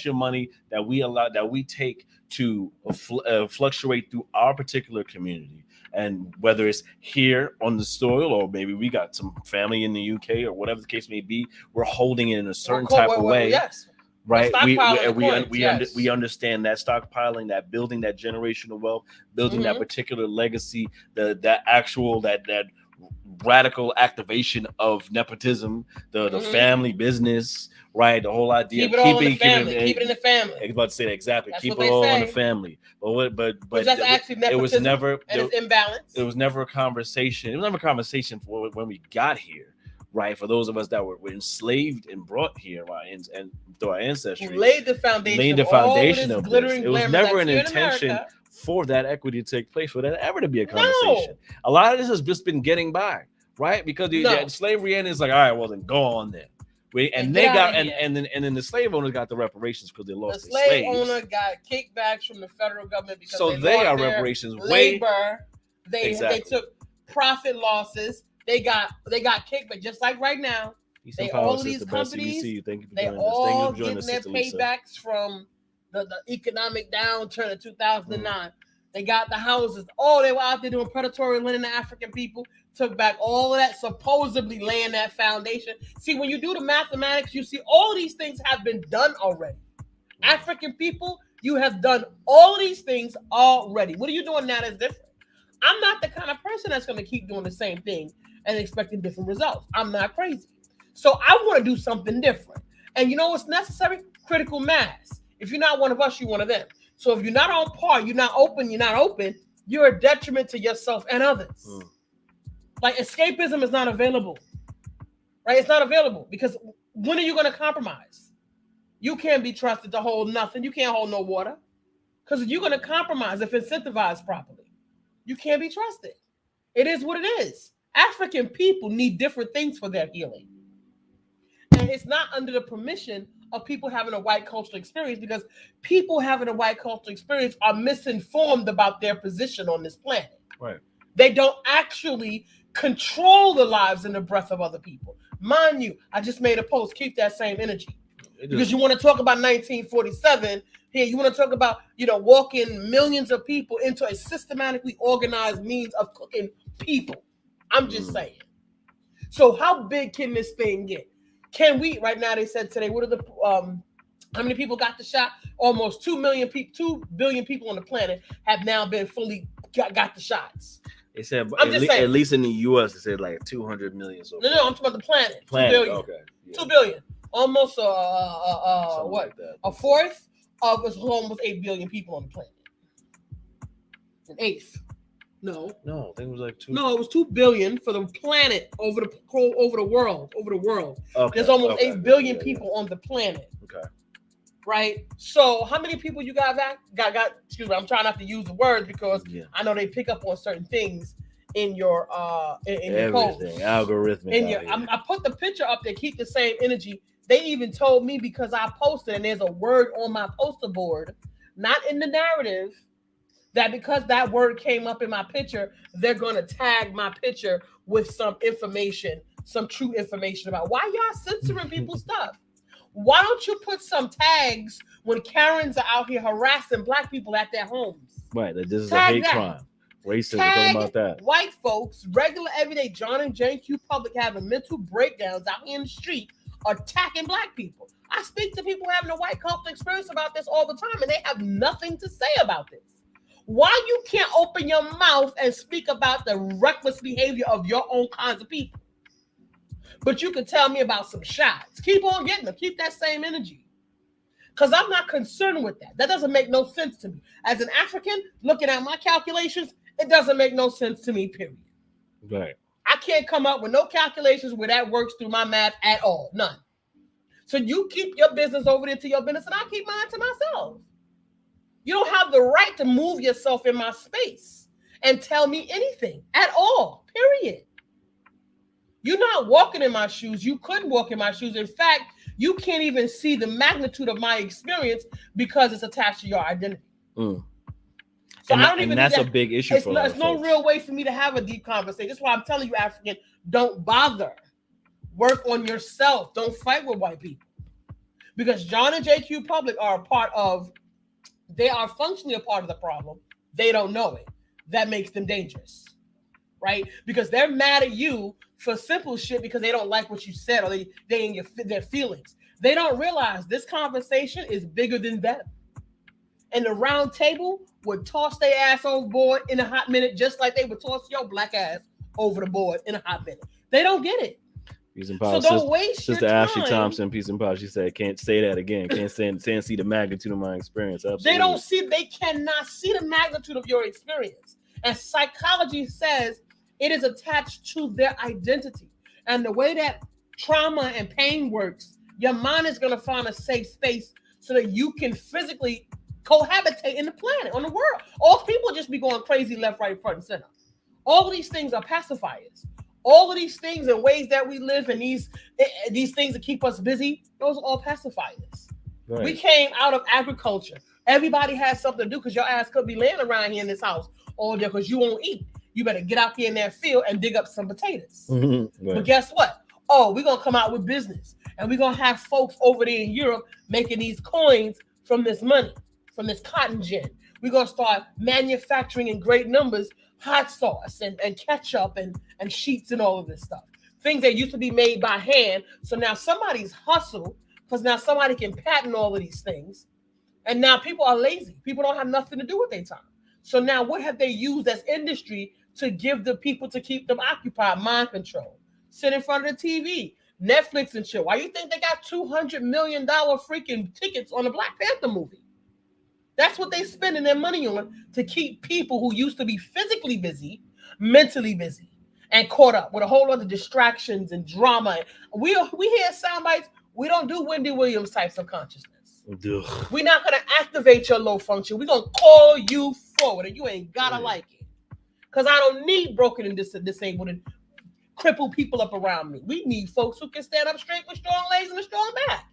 your money that we take to fluctuate through our particular community. And whether it's here on the soil or maybe we got some family in the UK or whatever the case may be, we're holding it in a certain type of way. Yes. Right, we understand that stockpiling, that building that generational wealth, building that particular legacy, that radical activation of nepotism, the family business, right? The whole idea keep it in the family. I was about to say that exactly. That's keep it all in the family. But that's actually nepotism. It was never it's imbalance. It was never a conversation. It was never a conversation for when we got here. Right, for those of us that were enslaved and brought here, right, and through our ancestry, laid the foundation of this. It was never an intention for that equity to take place, for that ever to be a conversation. A lot of this has just been getting by, right? Because the slavery ended, is like, all right, well then go on then. And then the slave owners got the reparations because they lost the slave owner got kickbacks from the federal government because they are reparations labor. They took profit losses. They got kickback just like right now. All these companies, they all getting their paybacks from the economic downturn of 2009. They got the houses. They were out there doing predatory lending to African people. Took back all of that, supposedly laying that foundation. See, when you do the mathematics, you see all these things have been done already. African people, you have done all these things already. What are you doing now that's different? I'm not the kind of person that's going to keep doing the same thing and expecting different results. I'm not crazy. So I want to do something different. And you know what's necessary? Critical mass. If you're not one of us, you're one of them. So if you're not on par, you're not open, you're a detriment to yourself and others. Like escapism is not available. Right? It's not available because when are you going to compromise? You can't be trusted to hold nothing. You can't hold no water. Because you're going to compromise if incentivized properly. You can't be trusted. It is what it is. African people need different things for their healing. And it's not under the permission of people having a white cultural experience because people having a white cultural experience are misinformed about their position on this planet. Right. They don't actually control the lives and the breath of other people. Mind you, I just made a post, keep that same energy. Because you want to talk about 1947, here you want to talk about, walking millions of people into a systematically organized means of cooking people. I'm just saying. So how big can this thing get? Can we right now? They said today. What are the how many people got the shot? Almost 2 billion people on the planet have now been fully got the shots. They said saying. at least in the U.S. they said like 200 million. So No, I'm talking about the planet. 2 billion. Okay. Yeah. 2 billion. Almost Something what? like that. A fourth of us, almost 8 billion people on the planet. An eighth. No, I think it was like 2. No, it was 2 billion for the planet over the world. Okay. There's almost 8 billion people on the planet. Okay. Right. So how many people you got back? Got excuse me, I'm trying not to use the words because I know they pick up on certain things in your in your post. Algorithmic. I put the picture up there, keep the same energy. They even told me because I posted and there's a word on my poster board, not in the narrative, that because that word came up in my picture, they're gonna tag my picture with some information, some true information about why y'all censoring people's stuff. Why don't you put some tags when Karens are out here harassing Black people at their homes? Right, that this is Tag a hate that. crime. Racism, Tag talking about that. White folks, regular everyday John and Jane Q public having mental breakdowns out in the street, attacking Black people. I speak to people having a white culture experience about this all the time, and they have nothing to say about this. Why you can't open your mouth and speak about the reckless behavior of your own kinds of people? But you can tell me about some shots. Keep on getting them. Keep that same energy. Because I'm not concerned with that. That doesn't make no sense to me. As an African, looking at my calculations, it doesn't make no sense to me, period. Right. I can't come up with no calculations where that works through my math at all. None. So you keep your business over there to your business, and I'll keep mine to myself. You don't have the right to move yourself in my space and tell me anything at all, period. You're not walking in my shoes. You couldn't walk in my shoes. In fact, you can't even see the magnitude of my experience because it's attached to your identity. So and, I don't even. And that's a big issue for us. There's no real way for me to have a deep conversation. That's why I'm telling you, African, don't bother. Work on yourself. Don't fight with white people. Because John and JQ Public are a part of. They are functionally a part of the problem. They don't know it. That makes them dangerous, right? Because they're mad at you for simple shit because they don't like what you said or they in their feelings. They don't realize this conversation is bigger than them. And the round table would toss their ass overboard in a hot minute, just like they would toss your Black ass over the board in a hot minute. They don't get it. Peace and power. So don't waste your Sister time. Ashley Thompson, peace and power. She said, "Can't say that again. Can't see the magnitude of my experience." Absolutely. They cannot see the magnitude of your experience. And psychology says it is attached to their identity. And the way that trauma and pain works, your mind is going to find a safe space so that you can physically cohabitate in the planet, on the world. All people just be going crazy left, right, front, and center. All of these things are pacifiers. All of these things and ways that we live and these things that keep us busy, those are all pacifiers. Right. We came out of agriculture. Everybody has something to do because your ass could be laying around here in this house all day because you won't eat. You better get out here in that field and dig up some potatoes. Right. But guess what? Oh, we're going to come out with business. And we're going to have folks over there in Europe making these coins from this money, from this cotton gin. We're going to start manufacturing in great numbers hot sauce and ketchup and sheets and all of this stuff. Things that used to be made by hand. So now somebody's hustle because now somebody can patent all of these things. And now people are lazy. People don't have nothing to do with their time. So now what have they used as industry to give the people to keep them occupied? Mind control. Sit in front of the TV. Netflix and shit. Why you think they got $200 million freaking tickets on the Black Panther movie? That's what they spending their money on to keep people who used to be physically busy, mentally busy, and caught up with a whole lot of distractions and drama. We hear Soundbytes. We don't do Wendy Williams types of consciousness. Ugh. We're not going to activate your low function. We're going to call you forward, and you ain't got to like it. Because I don't need broken and disabled and crippled people up around me. We need folks who can stand up straight with strong legs and a strong back.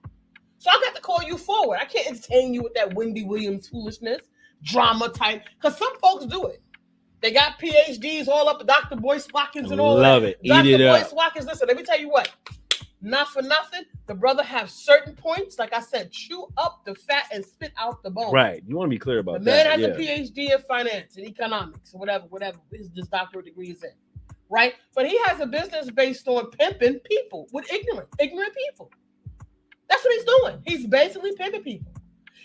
So I got to call you forward. I can't entertain you with that Wendy Williams foolishness, drama type, because some folks do it. They got PhDs all up, Dr. Boyce Watkins and all Love that. it. Dr. Eat it Boyce up. Watkins, listen, let me tell you what. Not for nothing, the brother have certain points. Like I said, chew up the fat and spit out the bone. Right. You want to be clear about that. The man has a PhD in finance and economics or whatever his doctorate degree is in. right? But he has a business based on pimping people with ignorant people. That's what he's doing. He's basically pimping people.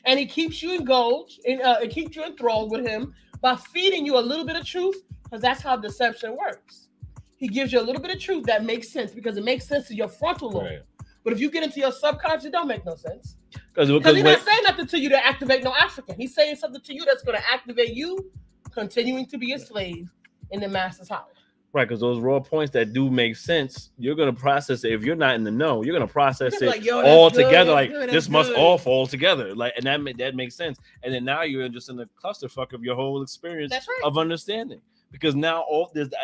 And he keeps you engaged, and it keeps you enthralled with him by feeding you a little bit of truth, because that's how deception works. He gives you a little bit of truth that makes sense because it makes sense to your frontal lobe. Right. But if you get into your subconscious, it don't make no sense. Because he's not saying nothing to you to activate no African. He's saying something to you that's going to activate you continuing to be a slave in the master's house. Right, because those raw points that do make sense, you're going to process it. If you're not in the know, you're going to process it like, all together. Like, this must all fall together. Like, and that makes sense. And then now you're just in the clusterfuck of your whole experience of understanding. Because now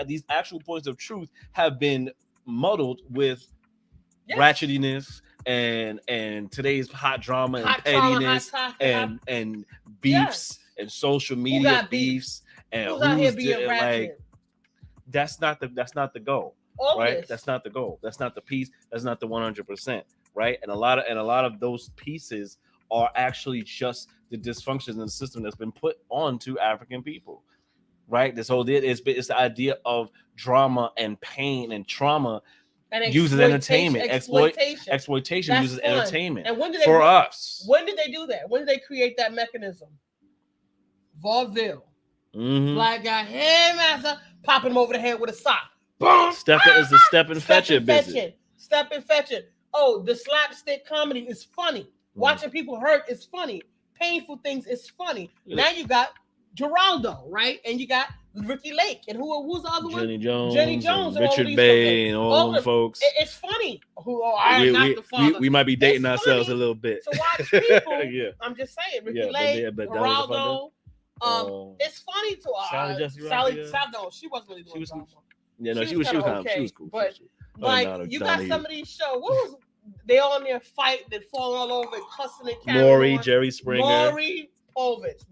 these actual points of truth have been muddled with ratchetiness and today's hot drama and pettiness and beefs and social media beefs and who's out here being ratchet. Like, that's not the goal. Right? That's not the goal. That's not the piece. That's not the 100%. Right? And a lot of those pieces are actually just the dysfunctions in the system that's been put onto African people. Right? This whole it's the idea of drama and pain and trauma and uses entertainment. Exploitation uses entertainment. And when did us? When did they do that? When did they create that mechanism? Vaudeville. Mm-hmm. Black guy, hey master, popping him over the head with a sock. Boom. Step and fetch it business. Step and fetch it. Oh, the slapstick comedy is funny. Watching people hurt is funny. Painful things is funny. Now you got Geraldo, right? And you got Ricky Lake, and who's the other Jenny one? Jones, and Richard Bay, and all them folks. It's funny. I'm not the father. We might be dating ourselves a little bit. To watch people, I'm just saying, Ricky Lake, Geraldo. It's funny to Sally. No, she wasn't really doing drama. Yeah, no, she was cool. But like, you got some of these shows. What was they all in their fight? They falling all over, cussing and carrying Maury, on. Jerry Springer, Maury Povich.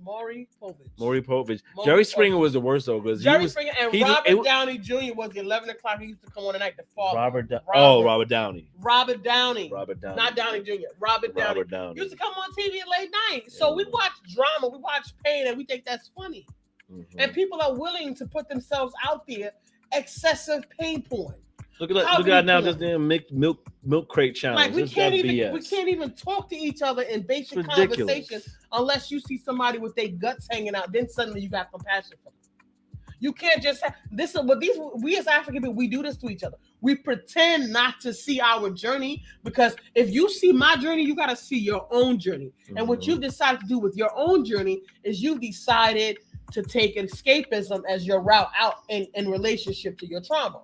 Jerry Springer was the worst though, because Jerry Springer and Robert Downey Jr. was the 11 o'clock. He used to come on at night. The father. Robert Downey. Not Downey Jr. Robert Downey used to come on TV at late night. So we watch drama, we watch pain, and we think that's funny. Mm-hmm. And people are willing to put themselves out there. Excessive pain porn. Look at now, just damn milk crate challenge. Like we can't even talk to each other in basic conversation unless you see somebody with their guts hanging out. Then suddenly you got compassion for them. You can't just have this. But we as African people, we do this to each other. We pretend not to see our journey, because if you see my journey, you got to see your own journey. Mm-hmm. And what you've decided to do with your own journey is you've decided to take escapism as your route out in relationship to your trauma.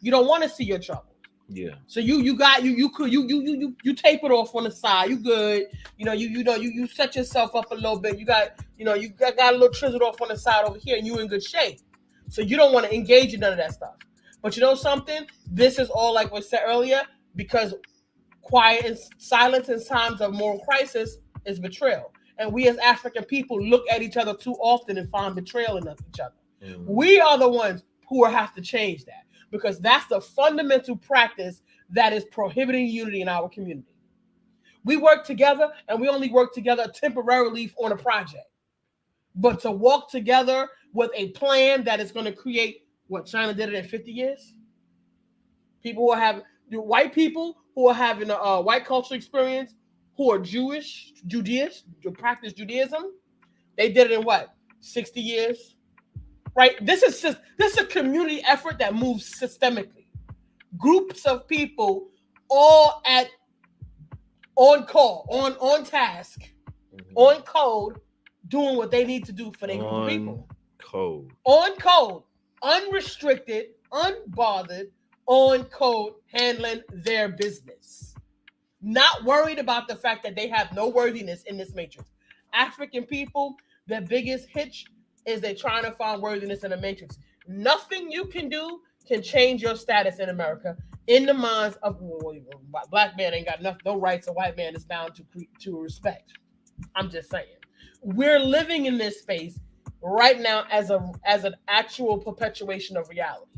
You don't want to see your trouble. Yeah. So you tape it off on the side. You good. You set yourself up a little bit. You got a little chiseled off on the side over here, and you in good shape. So you don't want to engage in none of that stuff. But you know something? This is all like what I said earlier, because quiet and silence in times of moral crisis is betrayal. And we as African people look at each other too often and find betrayal in each other. Mm-hmm. We are the ones who have to change that, because that's the fundamental practice that is prohibiting unity in our community. We work together, and we only work together temporarily on a project. But to walk together with a plan that is going to create what China did it in 50 years. White people who are having a white cultural experience, who are Jewish, who practice Judaism, they did it in what, 60 years? Right? This is a community effort that moves systemically. Groups of people all on call, on task, on code, doing what they need to do for their group of people. On code, unrestricted, unbothered, on code, handling their business. Not worried about the fact that they have no worthiness in this matrix. African people, their biggest hitch is they're trying to find worthiness in the matrix. Nothing you can do can change your status in America in the minds of black man ain't got no rights. A white man is bound to respect. I'm just saying. We're living in this space right now as an actual perpetuation of reality.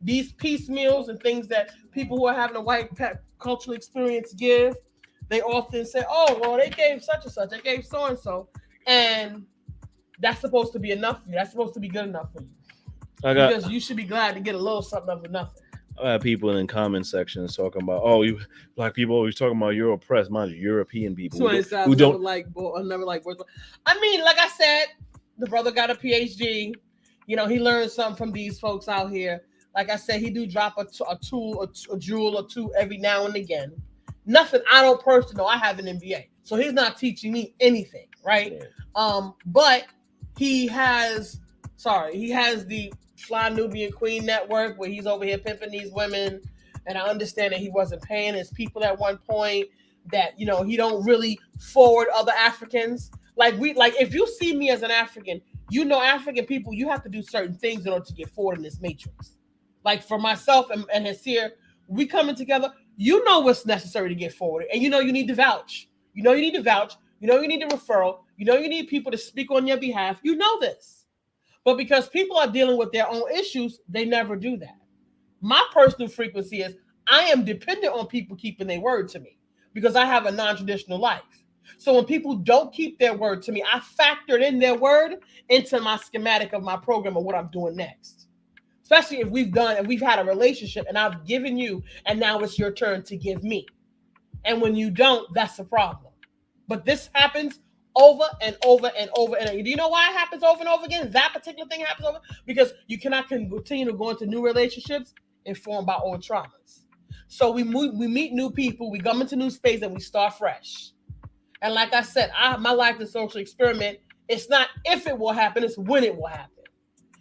These piecemeals and things that people who are having a white cultural experience give, they often say, oh, well, they gave such and such, they gave so-and-so, and that's supposed to be enough for you. That's supposed to be good enough for you. because you should be glad to get a little something out of nothing. I have people in comment sections talking about, oh, you black people always talking about you're oppressed. Mind you, European people who don't like words. I mean, like I said, the brother got a PhD. You know, he learned something from these folks out here. Like I said, he do drop a jewel or two every now and again. Nothing I don't personally know. I have an MBA, so he's not teaching me anything, right? Yeah. But he has the Fly Nubian Queen Network where he's over here pimping these women, and I understand that he wasn't paying his people at one point. That, you know, he don't really forward other Africans. Like if you see me as an African, you know, African people, you have to do certain things in order to get forward in this matrix. Like for myself and Hasir, we coming together. You know what's necessary to get forward, and you know you need to vouch. You know you need to vouch. You know you need a referral. You know you need people to speak on your behalf. You know this. But because people are dealing with their own issues, they never do that. My personal frequency is I am dependent on people keeping their word to me because I have a non-traditional life. So when people don't keep their word to me, I factored in their word into my schematic of my program of what I'm doing next. Especially if we've had a relationship and I've given you, and now it's your turn to give me. And when you don't, that's a problem. But this happens over and over and over. And do you know why it happens over and over again? That particular thing happens over because you cannot continue to go into new relationships informed by old traumas. So we meet new people, we come into new space, and we start fresh. And like I said, my life is a social experiment. It's not if it will happen, it's when it will happen.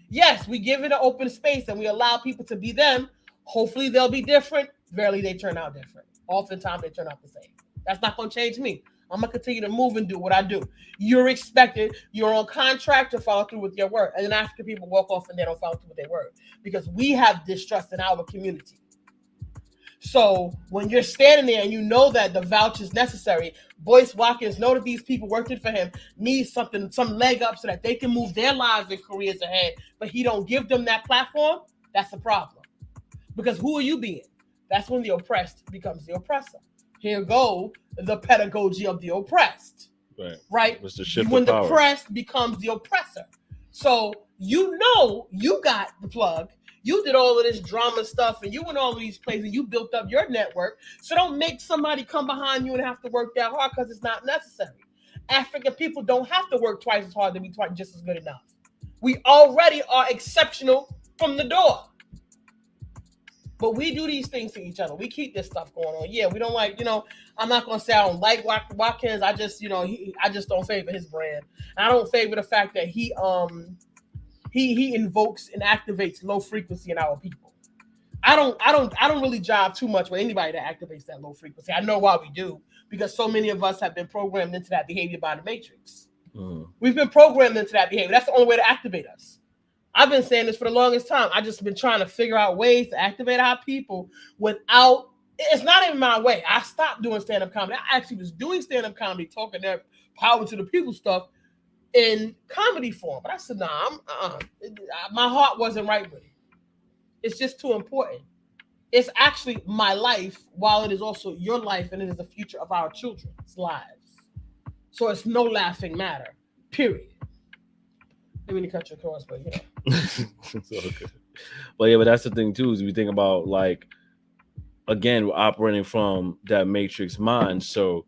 Yes, we give it an open space and we allow people to be them. Hopefully they'll be different. Rarely they turn out different. Oftentimes they turn out the same. That's not going to change me. I'm going to continue to move and do what I do. You're expected, you're on contract to follow through with your word. And then African people walk off and they don't follow through with their word because we have distrust in our community. So when you're standing there and you know that the vouch is necessary, Boyce Watkins know that these people working for him need something, some leg up so that they can move their lives and careers ahead, but he don't give them that platform, that's a problem. Because who are you being? That's when the oppressed becomes the oppressor. Here go the pedagogy of the oppressed. Right? When the oppressed becomes the oppressor. So you know you got the plug. You did all of this drama stuff and you went all of these places. You built up your network. So don't make somebody come behind you and have to work that hard because it's not necessary. African people don't have to work twice as hard to be just as good enough. We already are exceptional from the door. But we do these things to each other. We keep this stuff going on. Yeah, we don't like, I'm not going to say I don't like Watkins. I just, I just don't favor his brand. I don't favor the fact that he invokes and activates low frequency in our people. I don't really jive too much with anybody that activates that low frequency. I know why we do, because so many of us have been programmed into that behavior by the matrix. We've been programmed into that behavior. That's the only way to activate us. I've been saying this for the longest time. I just been trying to figure out ways to activate our people without, it's not even my way. I stopped doing stand-up comedy. I actually was doing stand-up comedy, talking that power to the people stuff in comedy form. But I said, nah, my heart wasn't right with it. It's just too important. It's actually my life, while it is also your life, and it is the future of our children's lives. So it's no laughing matter, period. I mean to cut your course, but Okay. But that's the thing too, is we think about, like, again, we're operating from that matrix mind. So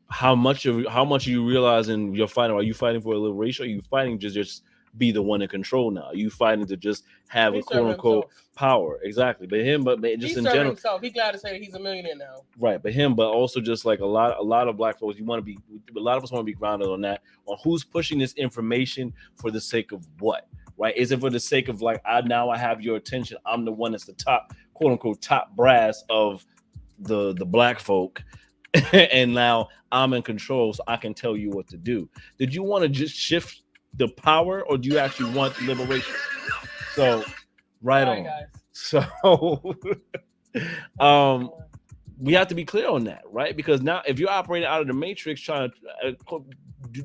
how much are you realizing you're fighting? Are you fighting for a liberation? Or are you fighting to just be the one in control now? Are you fighting to just have a quote unquote power? Exactly. But just in general, himself. He's glad to say that he's a millionaire now. Right. But also just like a lot of black folks, a lot of us want to be grounded on that, on who's pushing this information for the sake of what, right? Is it for the sake of, like, I have your attention. I'm the one that's the top, quote unquote, top brass of the black folk. And now I'm in control, so I can tell you what to do. Did you want to just shift the power, or do you actually want liberation? So, right on. Guys. So, we have to be clear on that, right? Because now, if you're operating out of the matrix,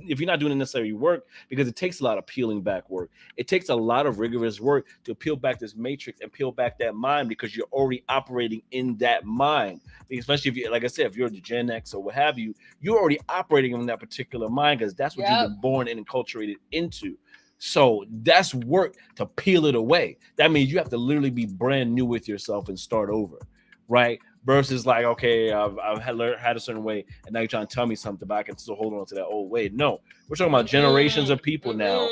if you're not doing the necessary work, because it takes a lot of peeling back work, it takes a lot of rigorous work to peel back this matrix and peel back that mind, because you're already operating in that mind. Especially if you, like I said, if you're the Gen X or what have you, you're already operating in that particular mind, because that's what you've been born and enculturated into, So that's work to peel it away. That means you have to literally be brand new with yourself and start over, right? Versus like, okay, I've had a certain way, and now you're trying to tell me something, but I can still hold on to that old way. No, we're talking about generations of people now.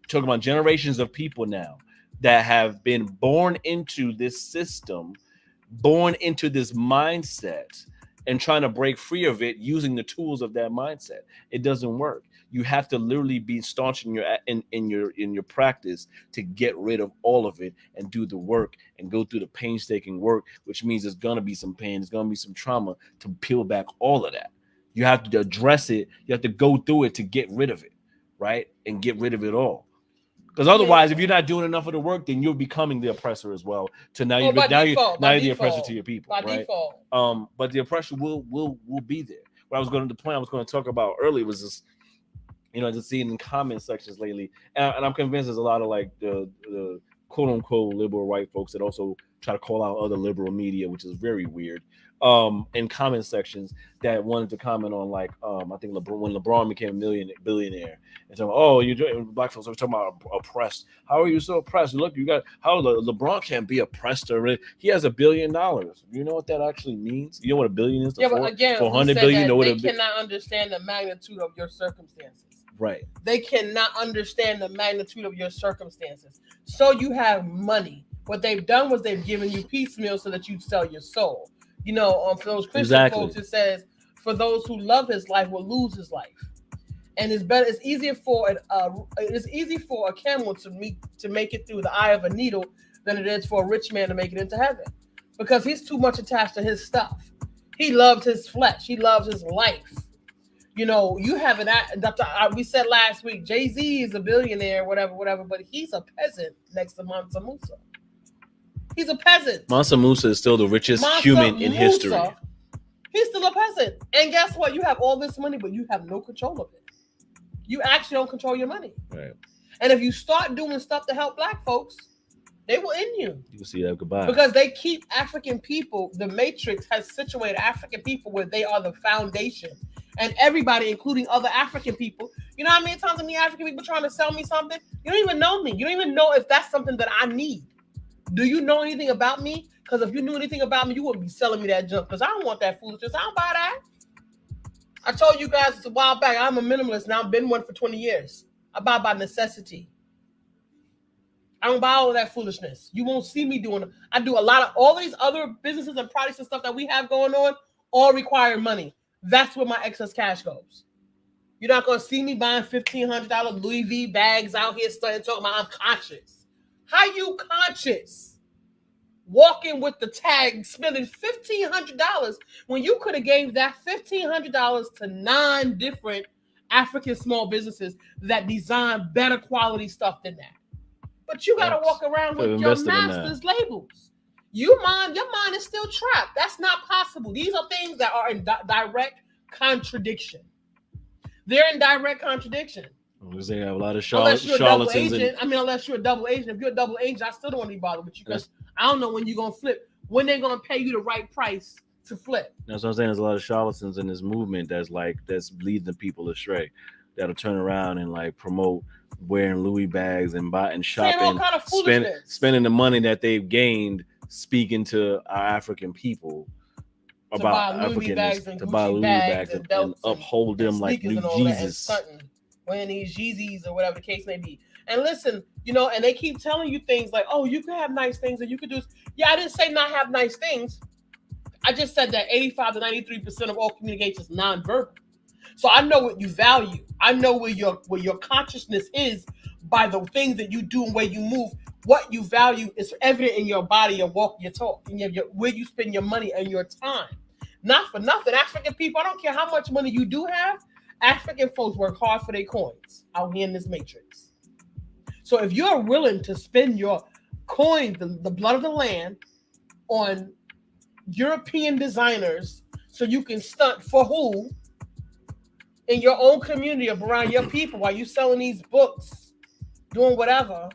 Talking about generations of people now that have been born into this system, born into this mindset, and trying to break free of it using the tools of that mindset. It doesn't work. You have to literally be staunch in your practice to get rid of all of it and do the work and go through the painstaking work, which means there's gonna be some pain, there's gonna be some trauma to peel back all of that. You have to address it. You have to go through it to get rid of it, right? And get rid of it all. Because otherwise, if you're not doing enough of the work, then you're becoming the oppressor as well. So now you're the oppressor to your people, by right? Default. But the oppression will be there. What I was going to talk about earlier was this, just seeing in comment sections lately, and I'm convinced there's a lot of like the quote unquote liberal white folks that also try to call out other liberal media, which is very weird. In comment sections that wanted to comment on like I think when LeBron became a billionaire and talking, oh, you're doing black folks are talking about oppressed. How are you so oppressed? Look, you got how LeBron can't be oppressed already. He has $1 billion. You know what that actually means? You know what $1 billion is? Yeah, but again, 400 billion. You know what they cannot understand the magnitude of your circumstances. Right. They cannot understand the magnitude of your circumstances. So you have money. What they've done was they've given you piecemeal so that you sell your soul. For those Christian folks, it says, "For those who love his life will lose his life." And it's better. It's easier for a camel to make it through the eye of a needle than it is for a rich man to make it into heaven, because he's too much attached to his stuff. He loves his flesh. He loves his life. You have we said last week, Jay-Z is a billionaire, whatever, but he's a peasant next to Mansa Musa. He's a peasant. Mansa Musa is still the richest human in history. He's still a peasant. And guess what? You have all this money, but you have no control of it. You actually don't control your money. Right. And if you start doing stuff to help black folks, they will end you. You can see that goodbye. Because they keep African people, the Matrix has situated African people where they are the foundation. And everybody, including other African people, you know how many times African people trying to sell me something? You don't even know me. You don't even know if that's something that I need. Do you know anything about me? Because if you knew anything about me, you wouldn't be selling me that junk. Because I don't want that foolishness. I don't buy that. I told you guys a while back, I'm a minimalist. Now I've been one for 20 years. I buy by necessity. I don't buy all of that foolishness. You won't see me doing it. I do a lot of all these other businesses and products and stuff that we have going on, all require money. That's where my excess cash goes. You're not going to see me buying $1,500 Louis V bags out here starting talking about I'm conscious. How you conscious? Walking with the tag, spending $1,500 when you could have gave that $1,500 to 9 different African small businesses that design better quality stuff than that. But you got to walk around with your master's labels. Your mind is still trapped. That's not possible. These are things that are in direct contradiction. They're in direct contradiction. Because they have a lot of unless you're a double charlatans. agent. Unless you're a double agent. If you're a double agent, I still don't want to be bothered with you because I don't know when you're going to flip. When they're going to pay you the right price to flip. That's what I'm saying. There's a lot of charlatans in this movement that's leading the people astray. That'll turn around and like promote wearing Louis bags and buying, shopping, spending the money that they've gained speaking to our African people about Africanness, to buy Louis bags and uphold them like new Jesus. Wearing these Yeezys or whatever the case may be. And listen, and they keep telling you things like, oh, you can have nice things and you can do this. Yeah, I didn't say not have nice things. I just said that 85 to 93% of all communication is nonverbal. So I know what you value. I know where your consciousness is by the things that you do and where you move. What you value is evident in your body, your walk, your talk, and where you spend your money and your time. Not for nothing. African people, I don't care how much money you do have, African folks work hard for their coins out here in this matrix. So if you're willing to spend your coins, the blood of the land, on European designers so you can stunt for who in your own community or around your people while you selling these books, doing whatever,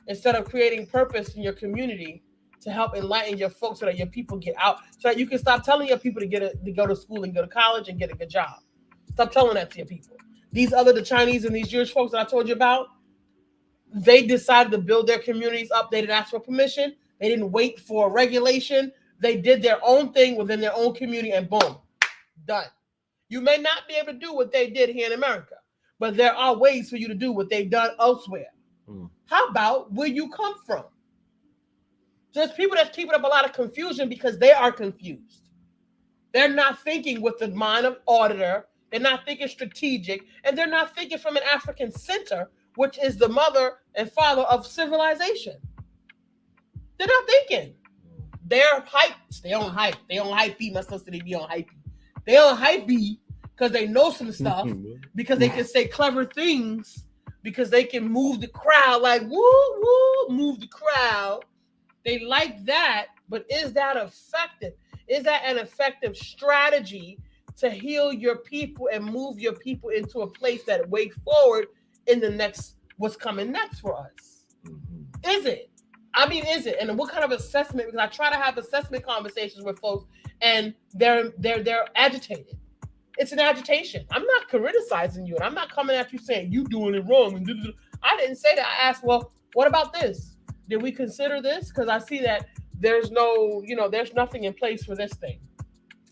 instead of creating purpose in your community to help enlighten your folks so that your people get out, so that you can stop telling your people to go to school and go to college and get a good job. Stop telling that to your people. The Chinese and these Jewish folks that I told you about, They decided to build their communities up. They didn't ask for permission. They didn't wait for regulation. They did their own thing within their own community, and boom, done. You may not be able to do what they did here in America, but there are ways for you to do what they've done elsewhere. How about where you come from? There's people that's keeping up a lot of confusion because they are confused. They're not thinking with the mind of auditor. They're not thinking strategic, and they're not thinking from an African center, which is the mother and father of civilization. They're not thinking. They're hyped. They on hype. They on hype beat. My sister, they be on hype beat. They on hype beat because they know some stuff, because they can say clever things, because they can move the crowd like woo woo, move the crowd. They like that, but is that effective? Is that an effective strategy to heal your people and move your people into a place that way forward in the next, what's coming next for us? Is it? I mean, is it? And what kind of assessment? Because I try to have assessment conversations with folks, and they're agitated. It's an agitation. I'm not criticizing you, and I'm not coming at you saying you doing it wrong. I didn't say that. I asked, well, what about this? Did we consider this? Because I see that there's no, there's nothing in place for this thing.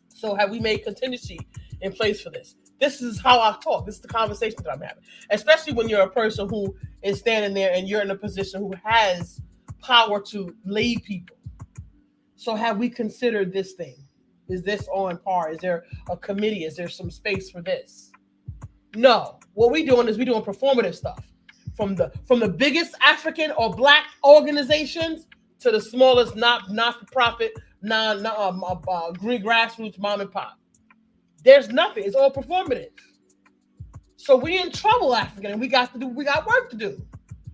So have we made contingency in place for this? This is how I talk. This is the conversation that I'm having, especially when you're a person who is standing there and you're in a position who has power to lead people. So have we considered this thing? Is this on par? Is there a committee? Is there some space for this? No. What we're doing is we're doing performative stuff. From the biggest African or Black organizations to the smallest not-for-profit, green grassroots mom and pop. There's nothing. It's all performative. So we in trouble, African, and we got work to do.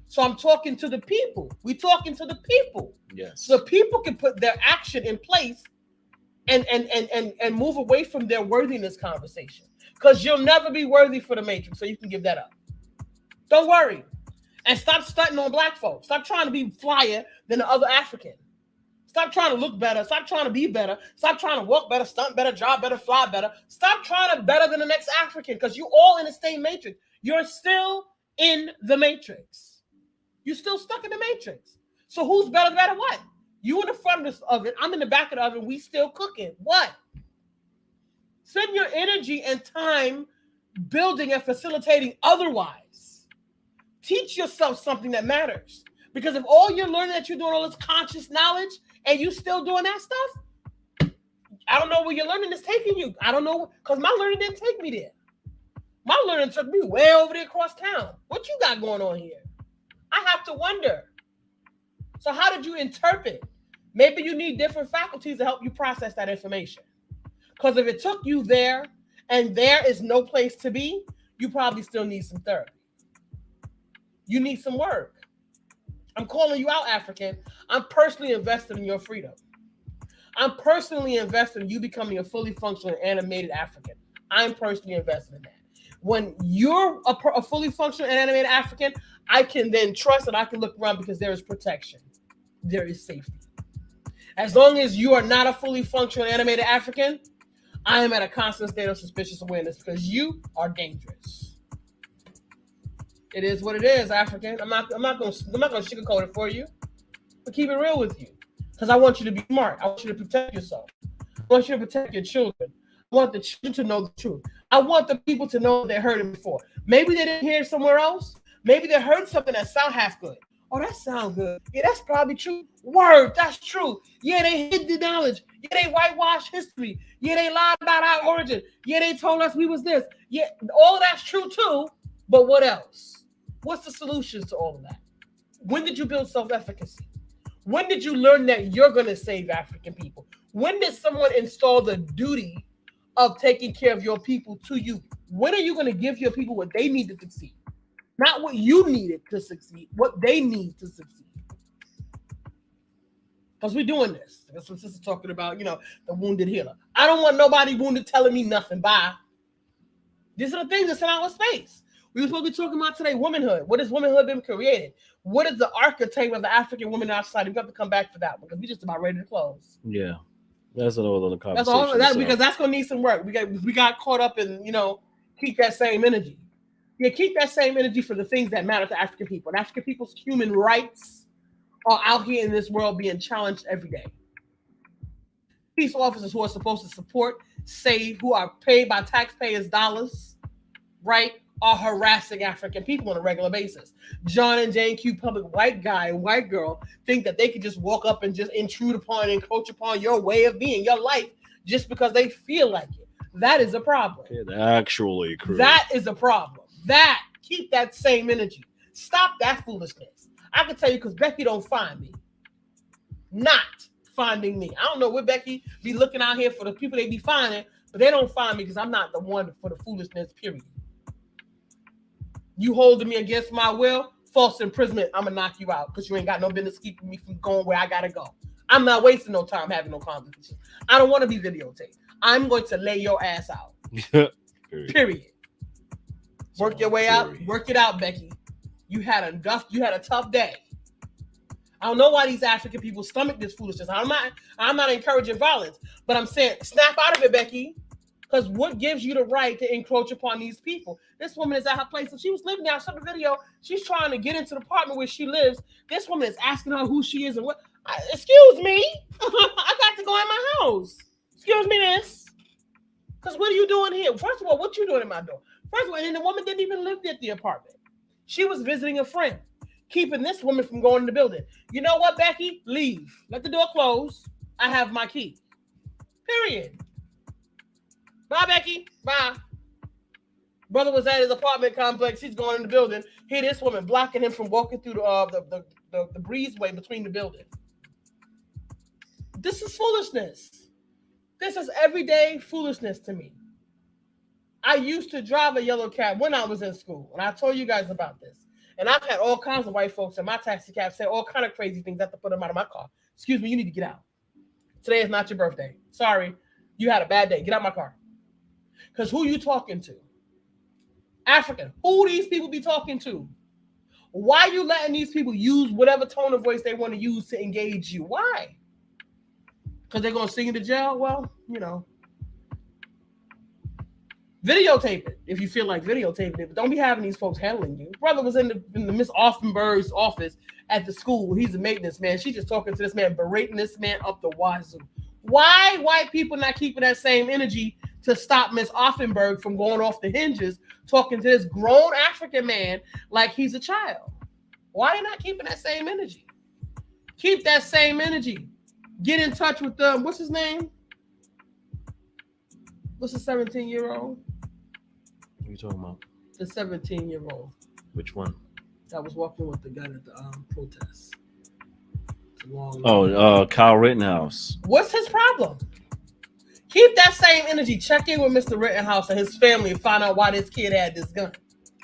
So I'm talking to the people. We talking to the people. Yes. So people can put their action in place and move away from their worthiness conversation. Because you'll never be worthy for the Matrix, so you can give that up. Don't worry. And stop stunting on Black folks. Stop trying to be flyer than the other African. Stop trying to look better. Stop trying to be better. Stop trying to walk better, stunt better, job better, fly better. Stop trying to better than the next African, because you all in the same matrix. You're still in the matrix. You're still stuck in the matrix. So who's better at what? You in the front of the oven. I'm in the back of the oven. We still cooking. What? Spend your energy and time building and facilitating otherwise. Teach yourself something that matters. Because if all you're learning that you're doing all this conscious knowledge and you still doing that stuff, I don't know where your learning is taking you. I don't know, because my learning didn't take me there. My learning took me way over there across town. What you got going on here? I have to wonder. So how did you interpret? Maybe you need different faculties to help you process that information. Because if it took you there and there is no place to be, you probably still need some therapy. You need some work. I'm calling you out, African. I'm personally invested in your freedom. I'm personally invested in you becoming a fully functional animated African. I'm personally invested in that. When you're a fully functional and animated African, I can then trust and I can look around because there is protection. There is safety. As long as you are not a fully functional animated African, I am at a constant state of suspicious awareness because you are dangerous. It is what it is, African. I'm not gonna sugarcoat it for you, but keep it real with you, because I want you to be smart. I want you to protect yourself. I want you to protect your children. I want the children to know the truth. I want the people to know they heard it before. Maybe they didn't hear it somewhere else. Maybe they heard something that sound half good. Oh, that sound good. Yeah, that's probably true. Word, that's true. Yeah, they hid the knowledge. Yeah, they whitewashed history. Yeah, they lied about our origin. Yeah, they told us we was this. Yeah, all of that's true too. But what else? What's the solutions to all of that? When did you build self-efficacy? When did you learn that you're going to save African people? When did someone install the duty of taking care of your people to you? When are you going to give your people what they need to succeed? Not what you needed to succeed, what they need to succeed. Because we're doing this. That's what sister's talking about, the wounded healer. I don't want nobody wounded telling me nothing. Bye. These are the things that's in our space. We were supposed to be talking about today, womanhood. What has womanhood been created? What is the archetype of the African woman in our society? We have to come back to that one because we're just about ready to close. Yeah. That's another conversation. That's all because that's gonna need some work. We got caught up in, keep that same energy. You keep that same energy for the things that matter to African people. And African people's human rights are out here in this world being challenged every day. Peace officers who are supposed to support, save, who are paid by taxpayers' dollars, right, are harassing African people on a regular basis. John and Jane Q. Public, white guy and white girl, think that they could just walk up and just intrude upon and encroach upon your way of being, your life, just because they feel like it. That is a problem. It actually crazy. That is a problem. Keep that same energy. Stop that foolishness. I can tell you because Becky don't find me. Not finding me. I don't know where Becky be looking out here for the people they be finding, but they don't find me because I'm not the one for the foolishness, period. You holding me against my will, false imprisonment, I'm gonna knock you out because you ain't got no business keeping me from going where I gotta go. I'm not wasting no time having no conversation. I don't want to be videotaped. I'm going to lay your ass out. Period. Work your way out. Work it out, Becky. You had a tough day. I don't know why these African people stomach this foolishness. I'm not encouraging violence, but I'm saying snap out of it, Becky. Because what gives you the right to encroach upon these people? This woman is at her place. If she was living there, I saw the video. She's trying to get into the apartment where she lives. This woman is asking her who she is and what. Excuse me. I got to go in my house. Excuse me, miss. Because what are you doing here? First of all, what you doing in my door? First of all, and the woman didn't even live at the apartment. She was visiting a friend, keeping this woman from going in the building. You know what, Becky? Leave. Let the door close. I have my key. Period. Bye, Becky. Bye. Brother was at his apartment complex. He's going in the building. Here, this woman blocking him from walking through the breezeway between the buildings. This is foolishness. This is everyday foolishness to me. I used to drive a yellow cab when I was in school, and I told you guys about this. And I've had all kinds of white folks in my taxi cab say all kind of crazy things. I have to put them out of my car. Excuse me, you need to get out. Today is not your birthday. Sorry, you had a bad day. Get out my car. Because who you talking to? African. Who these people be talking to? Why you letting these people use whatever tone of voice they want to use to engage you? Why? Because they're going to sing you to jail? Well, you know. Videotape it if you feel like videotaping it, but don't be having these folks handling you. Brother was in the Miss Offenberg's office at the school. He's a maintenance man. She's just talking to this man, berating this man up the wazoo. Why white people not keeping that same energy to stop Miss Offenberg from going off the hinges, talking to this grown African man like he's a child? Why are they not keeping that same energy? Keep that same energy. Get in touch with them. What's his name? What's the 17-year-old? What are you talking about? The 17-year-old. Which one? That was walking with the gun at the protest. Kyle Rittenhouse. What's his problem? Keep that same energy. Check in with Mr. Rittenhouse and his family and find out why this kid had this gun.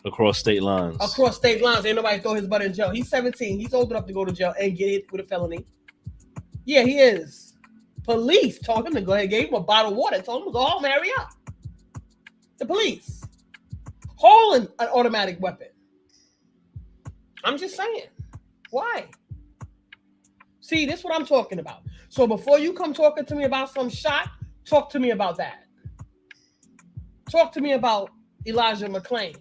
Across state lines. Across state lines. Ain't nobody throw his butt in jail. He's 17. He's old enough to go to jail and get hit with a felony. Yeah, he is. Police told him to go ahead, gave him a bottle of water, told him to go home and hurry up. The police. Holding an automatic weapon. I'm just saying. Why? See, this is what I'm talking about. So before you come talking to me about some shot, talk to me about that. Talk to me about Elijah McClain,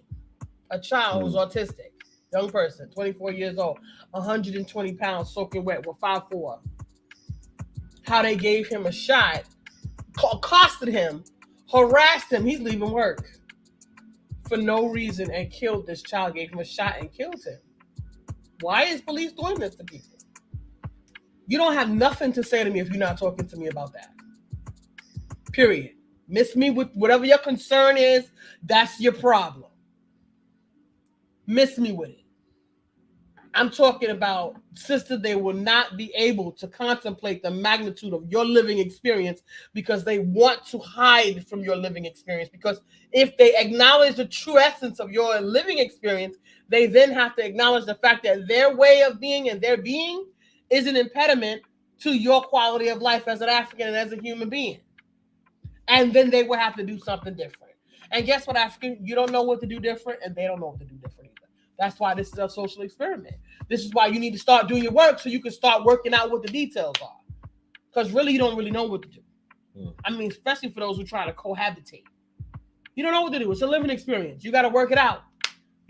a child who's autistic, young person, 24 years old, 120 pounds, soaking wet, with 5'4". How they gave him a shot, accosted him, harassed him. He's leaving work for no reason and killed this child, gave him a shot and killed him. Why is police doing this to people? You don't have nothing to say to me if you're not talking to me about that. Period. Miss me with whatever your concern is, that's your problem. Miss me with it. I'm talking about, sister, they will not be able to contemplate the magnitude of your living experience because they want to hide from your living experience. Because if they acknowledge the true essence of your living experience, they then have to acknowledge the fact that their way of being and their being is an impediment to your quality of life as an African and as a human being. And then they will have to do something different. And guess what, African? You don't know what to do different, and they don't know what to do different either. That's why this is a social experiment. This is why you need to start doing your work so you can start working out what the details are. Because really, you don't really know what to do. I mean, especially for those who try to cohabitate. You don't know what to do. It's a living experience. You got to work it out.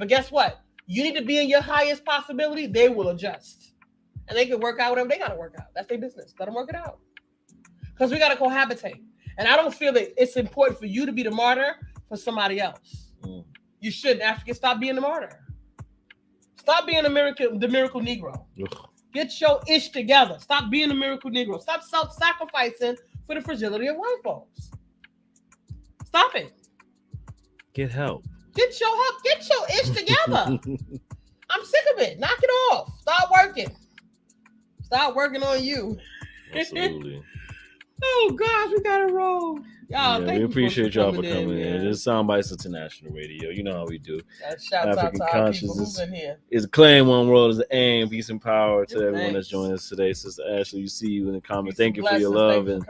But guess what? You need to be in your highest possibility. They will adjust. And they can work out whatever they got to work out. That's their business. Let them work it out. Because we got to cohabitate. And I don't feel that it's important for you to be the martyr for somebody else. You shouldn't. African, stop being the martyr. Stop being the miracle Negro. Ugh. Get your ish together. Stop being a miracle Negro. Stop self-sacrificing for the fragility of white folks. Stop it. Get help. Get your help. Get your ish together. I'm sick of it. Knock it off. Start working. Start working on you. Absolutely. Oh gosh, we gotta roll. Y'all, we appreciate y'all for coming in. This is Soundbytes International Radio. You know how we do. Shouts African out to consciousness our people who's in here. Is claim one world is the aim. Peace and power to everyone that's joining us today. Sister Ashley, you see you in the comments. Thank you for your love and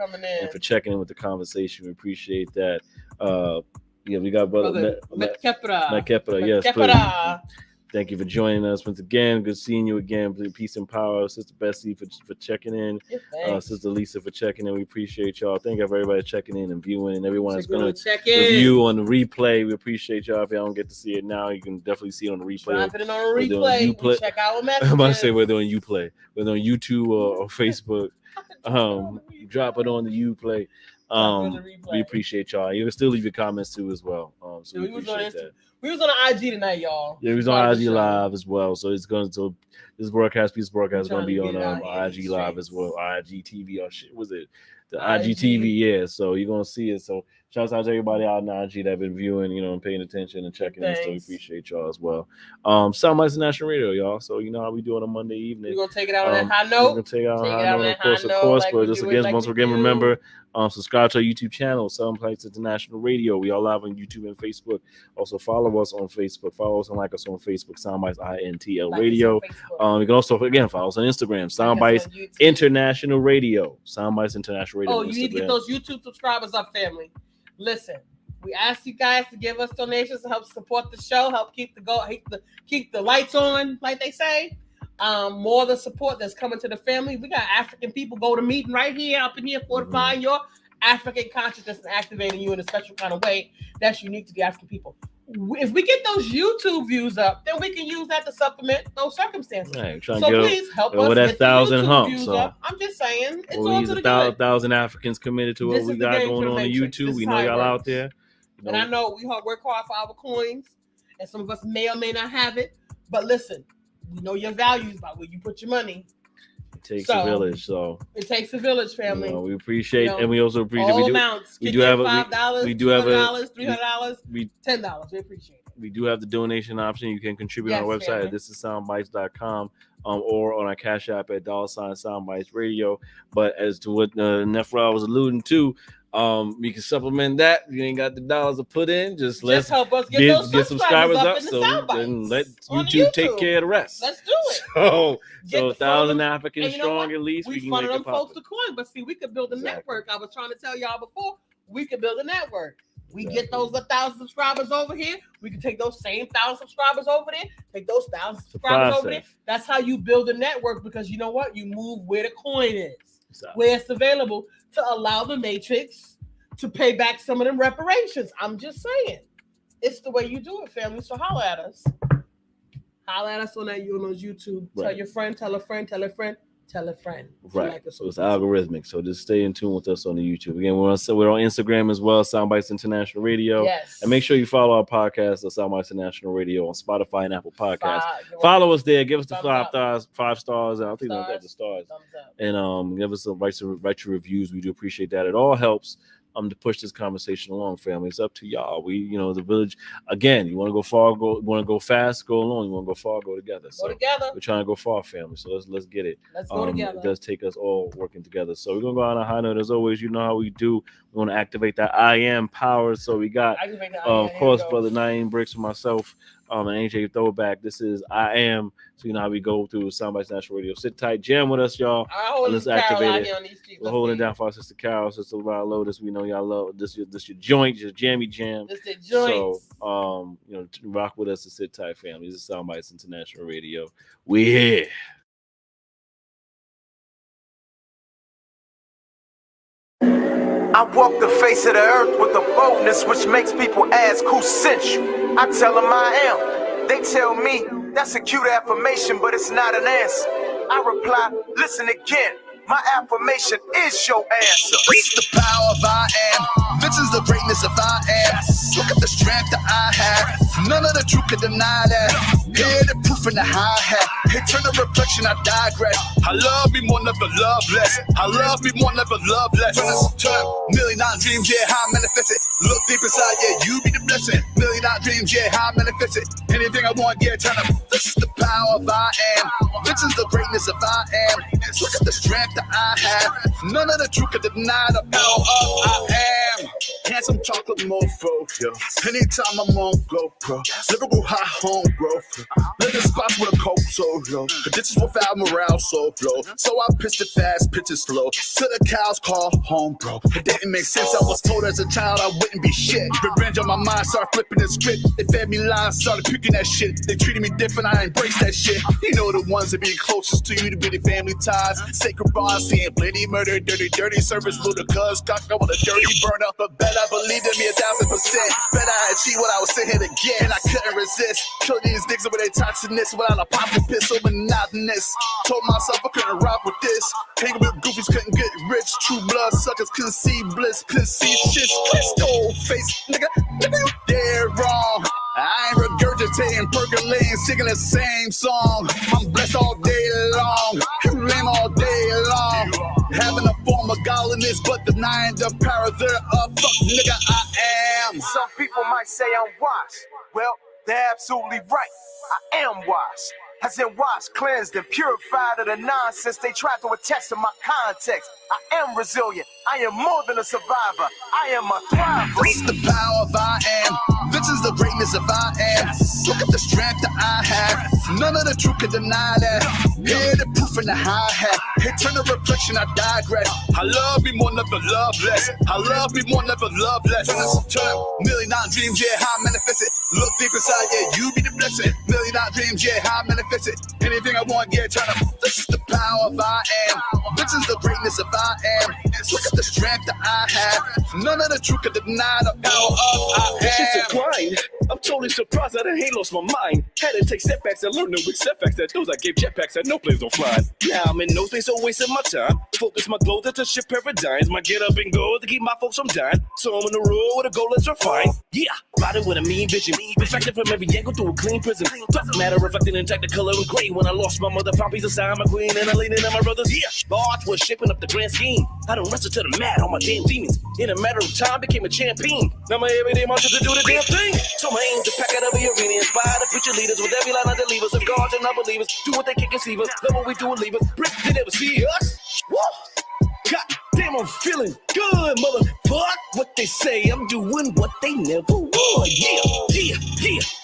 for checking in with the conversation. We appreciate that. We got brother Mekepra. Yes, please. Thank you for joining us once again. Good seeing you again. Peace and power. Sister Bessie for checking in. Sister Lisa for checking in. We appreciate y'all. Thank you for everybody checking in and viewing and everyone that's going to review on the replay. We appreciate y'all. If y'all don't get to see it now, you can definitely see it on the replay. Drop it on a replay. Check our messages. I'm about to say whether on Uplay, whether on YouTube or Facebook. Drop it on the Uplay. We appreciate y'all. You can still leave your comments too as well. So we appreciate that. We was on IG tonight, y'all. Yeah, we was on IG Live as well. So it's going to this broadcast is going to be on IG Live as well. IG TV or shit. Was it the IG TV? Yeah. So you're gonna see it. So shouts out to everybody out in IG that have been viewing, and paying attention and checking in. So we appreciate y'all as well. Soundbytes National Radio, y'all. So you know how we do it on Monday evening. We're gonna take it out on that high note. We're gonna take it out on that high note, of course. But just again, once again, remember. Subscribe to our YouTube channel, Soundbytes International Radio. We are live on YouTube and Facebook. Also follow us on Facebook. Follow us and like us on Facebook, Soundbytes INTL Radio. You can also follow us on Instagram, Soundbytes International Radio. Soundbytes International Radio. Oh, you need to get those YouTube subscribers up, family. Listen, we ask you guys to give us donations to help support the show, help keep the lights on, like they say. More of the support that's coming to the family. We got African people go to meeting right here, up in here, fortifying your African consciousness and activating you in a special kind of way that's unique to the African people. If we get those YouTube views up, then we can use that to supplement those circumstances. Right, so please help us get the 1,000 humps. So up. I'm just saying, it's all to the good. 1,000 Africans committed to what we got going on YouTube. We know y'all out there. And I know we work hard for our coins, and some of us may or may not have it. But listen, we know your values by where you put your money. It takes a village, so it takes a village, family. We appreciate, and we also appreciate. All amounts. We do have $5, we do have $300, $10. We appreciate it. We do have the donation option. You can contribute on our website. Family. This is soundbytes.com, or on our Cash App at $Soundbytes Radio. But as to what Nefra was alluding to. We can supplement that. You ain't got the dollars to put in. Just let's help us get subscribers up so then let YouTube take care of the rest. Let's do it. So 1,000 Africans strong at least. We funnel them folks to coin, but see, we could build a network. I was trying to tell y'all before. We could build a network. We get those 1,000 subscribers over here. We can take those same 1,000 subscribers over there. Take those 1,000 subscribers over there. That's how you build a network, because you know what? You move where the coin is, where it's available, to allow the Matrix to pay back some of them reparations. I'm just saying. It's the way you do it, family. So holler at us. Holler at us on those YouTube. Right. Tell your friend, tell a friend, tell a friend, tell a friend. Right. So it's algorithmic. So just stay in tune with us on the YouTube. Again, we're on Instagram as well, Soundbytes International Radio. Yes. And make sure you follow our podcast, the Soundbytes International Radio, on Spotify and Apple Podcasts. Follow us there. Give us the 5 stars. I think they'll get the stars. And give us some write your reviews. We do appreciate that. It all helps to push this conversation along, family. It's up to y'all. The village, again, you want to go far, you want to go fast, go alone. You want to go far, go together. So we're trying to go far, family. So let's get it. Let's go together. It does take us all working together. So we're going to go on a high note. As always, you know how we do. We want to activate that I am power. So we got, of course, Brother Naeem Bricks and myself, and AJ Throwback. This is I Am. So you know how we go through Soundbytes National Radio. Sit tight, jam with us, y'all. Let's activate it. We're holding it down for our sister Carol, sister Lotus. We know y'all love this. Your joint, your jammy jam. This the joint. So rock with us and sit tight, family. This is Soundbytes International Radio. We here. I walk the face of the earth with a boldness which makes people ask who sent you. I tell them I am. They tell me that's a cute affirmation, but it's not an answer. I reply, listen again. My affirmation is your answer. This is the power of I am. This is the greatness of I am. Look at the strength that I have. None of the truth can deny that. Hear the proof in the hi-hat. Eternal reflection, I digress. I love me more, never love less. I love me more, never love less. Turn $1,000,000 dreams, yeah, how I manifest it. Look deep inside, yeah, you be the blessing. $1,000,000 dreams, yeah, how I manifest it. Anything I want, yeah, turn up. This is the power of I am. This is the greatness of I am. Look at the strength that I have. None of the truth can deny the power of I am. Handsome chocolate mofo, yeah. Anytime I'm on GoPro, lyrical high home growth. Living spots with a cold so low. Conditions without morale so low. So I pitched it fast, pitch it slow. Till the cows call home, bro. It didn't make sense. I was told as a child I wouldn't be shit. Revenge on my mind, started flipping the script. They fed me lies, started picking that shit. They treated me different, I embraced that shit. You know the ones that be closest to you, to be the family ties. Sacred bonds, seeing plenty murder, dirty service, ludicrous. Cock up with a dirty burn up, but bet I believed in me 1,000%. Bet I achieved what I was sitting here to get, and I couldn't resist. Kill these niggas with their toxicness without a popping pistol, monotonous. Told myself I couldn't rock with this. Hanging with goofies couldn't get rich. True blood suckers couldn't see bliss, couldn't see shit. Cold face, nigga, you dead wrong. I ain't regurgitating, percolating, singing the same song. I'm blessed all day long, you lame all day long. Having a form of godliness, but denying the power thereof. Fuck nigga, I am. Some people might say I'm washed. Well, they're absolutely right. I am washed. As in washed, cleansed, and purified of the nonsense they tried to attach to my context. I am resilient. I am more than a survivor. I am a thriver. This is the power of I am. This is the greatness of I am. Look at the strength that I have. None of the truth can deny that. Hear the proof in the hi-hat. Eternal reflection, I digress. I love me more, never love less. I love me more, never love less. Turn $1,000,000 dreams, yeah, how I manifest it. Look deep inside, yeah, you be the blessing. $1,000,000 dreams, yeah, how I manifest it. Anything I want, yeah, turn up. This is the power of I am. This is the greatness of I am. Look at the strength that I have. None of the truth can deny the power of I am. That shit's a grind. I'm totally surprised that I ain't lost my mind. Had to take setbacks and learn to with setbacks that those I gave jetpacks that no planes don't fly. Now I'm in no space, so wasting my time. Focus my glow to shift paradigms. My get up and go to keep my folks from dying. So I'm on the road with a goal that's refined. Yeah, riding with a mean vision. Reflected from every angle through a clean prism. Doesn't matter reflecting in technicolor and gray. When I lost my mother, found peace aside my queen, and I leaned in on my brothers. Yeah, my arts was shaping up the grand scheme. I don't wrestle to the mat on my damn demons. In a matter of time, became a champion. Now my everyday mantra to do the damn thing. So my aim to pack out every arena, inspire the future leaders with every line of the levers of gods and unbelievers. Do what they can't conceive us, love what we do and leave us. Brick, they never see us. Woo! God damn, I'm feeling good, motherfuck. What they say, I'm doing what they never would. Yeah.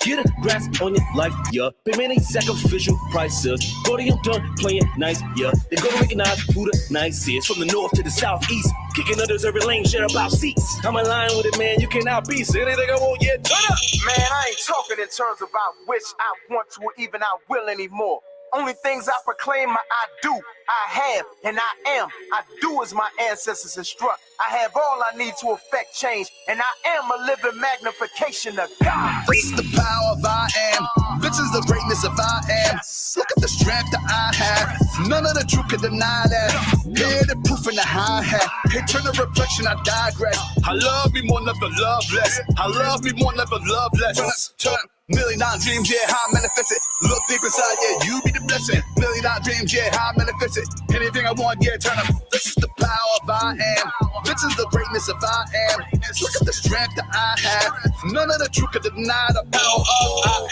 Get a grasp on your life, yeah. Pay many sacrificial prices. Brody, I'm done playing nice, yeah. They're gonna recognize who the nice is. From the north to the southeast, kicking others every lane, share about seats. I'm in line with it, man. You cannot be. Say anything I want, yeah, turn up. Man, I ain't talking in terms of I wish, I want to, or even I will anymore. Only things I proclaim, I do, I have, and I am. I do as my ancestors instruct. I have all I need to affect change, and I am a living magnification of God. This is the power of I am. This is the greatness of I am. Look at the strength that I have. None of the truth can deny that. Hear the proof in the hi-hat. Eternal reflection, I digress. I love me more, never love less. I love me more, never love less. Turn $1,000,000 dreams, yeah, how I manifest it. Look deep inside, yeah, you be the blessing. $1,000,000 dreams, yeah, how I manifest it. Anything I want, yeah, turn up. This is the power of I am. This is the greatness of I am. Look at the strength that I have. None of the truth can deny the power of I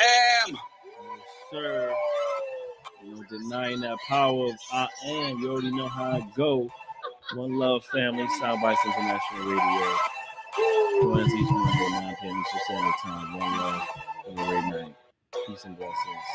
am. Sir, you denying that power of I am. You already know how it go. One love, family. Soundbytes International Radio. Join us each Monday at 9 p.m. Eastern Standard Time. One love. Have a great night. Peace and blessings.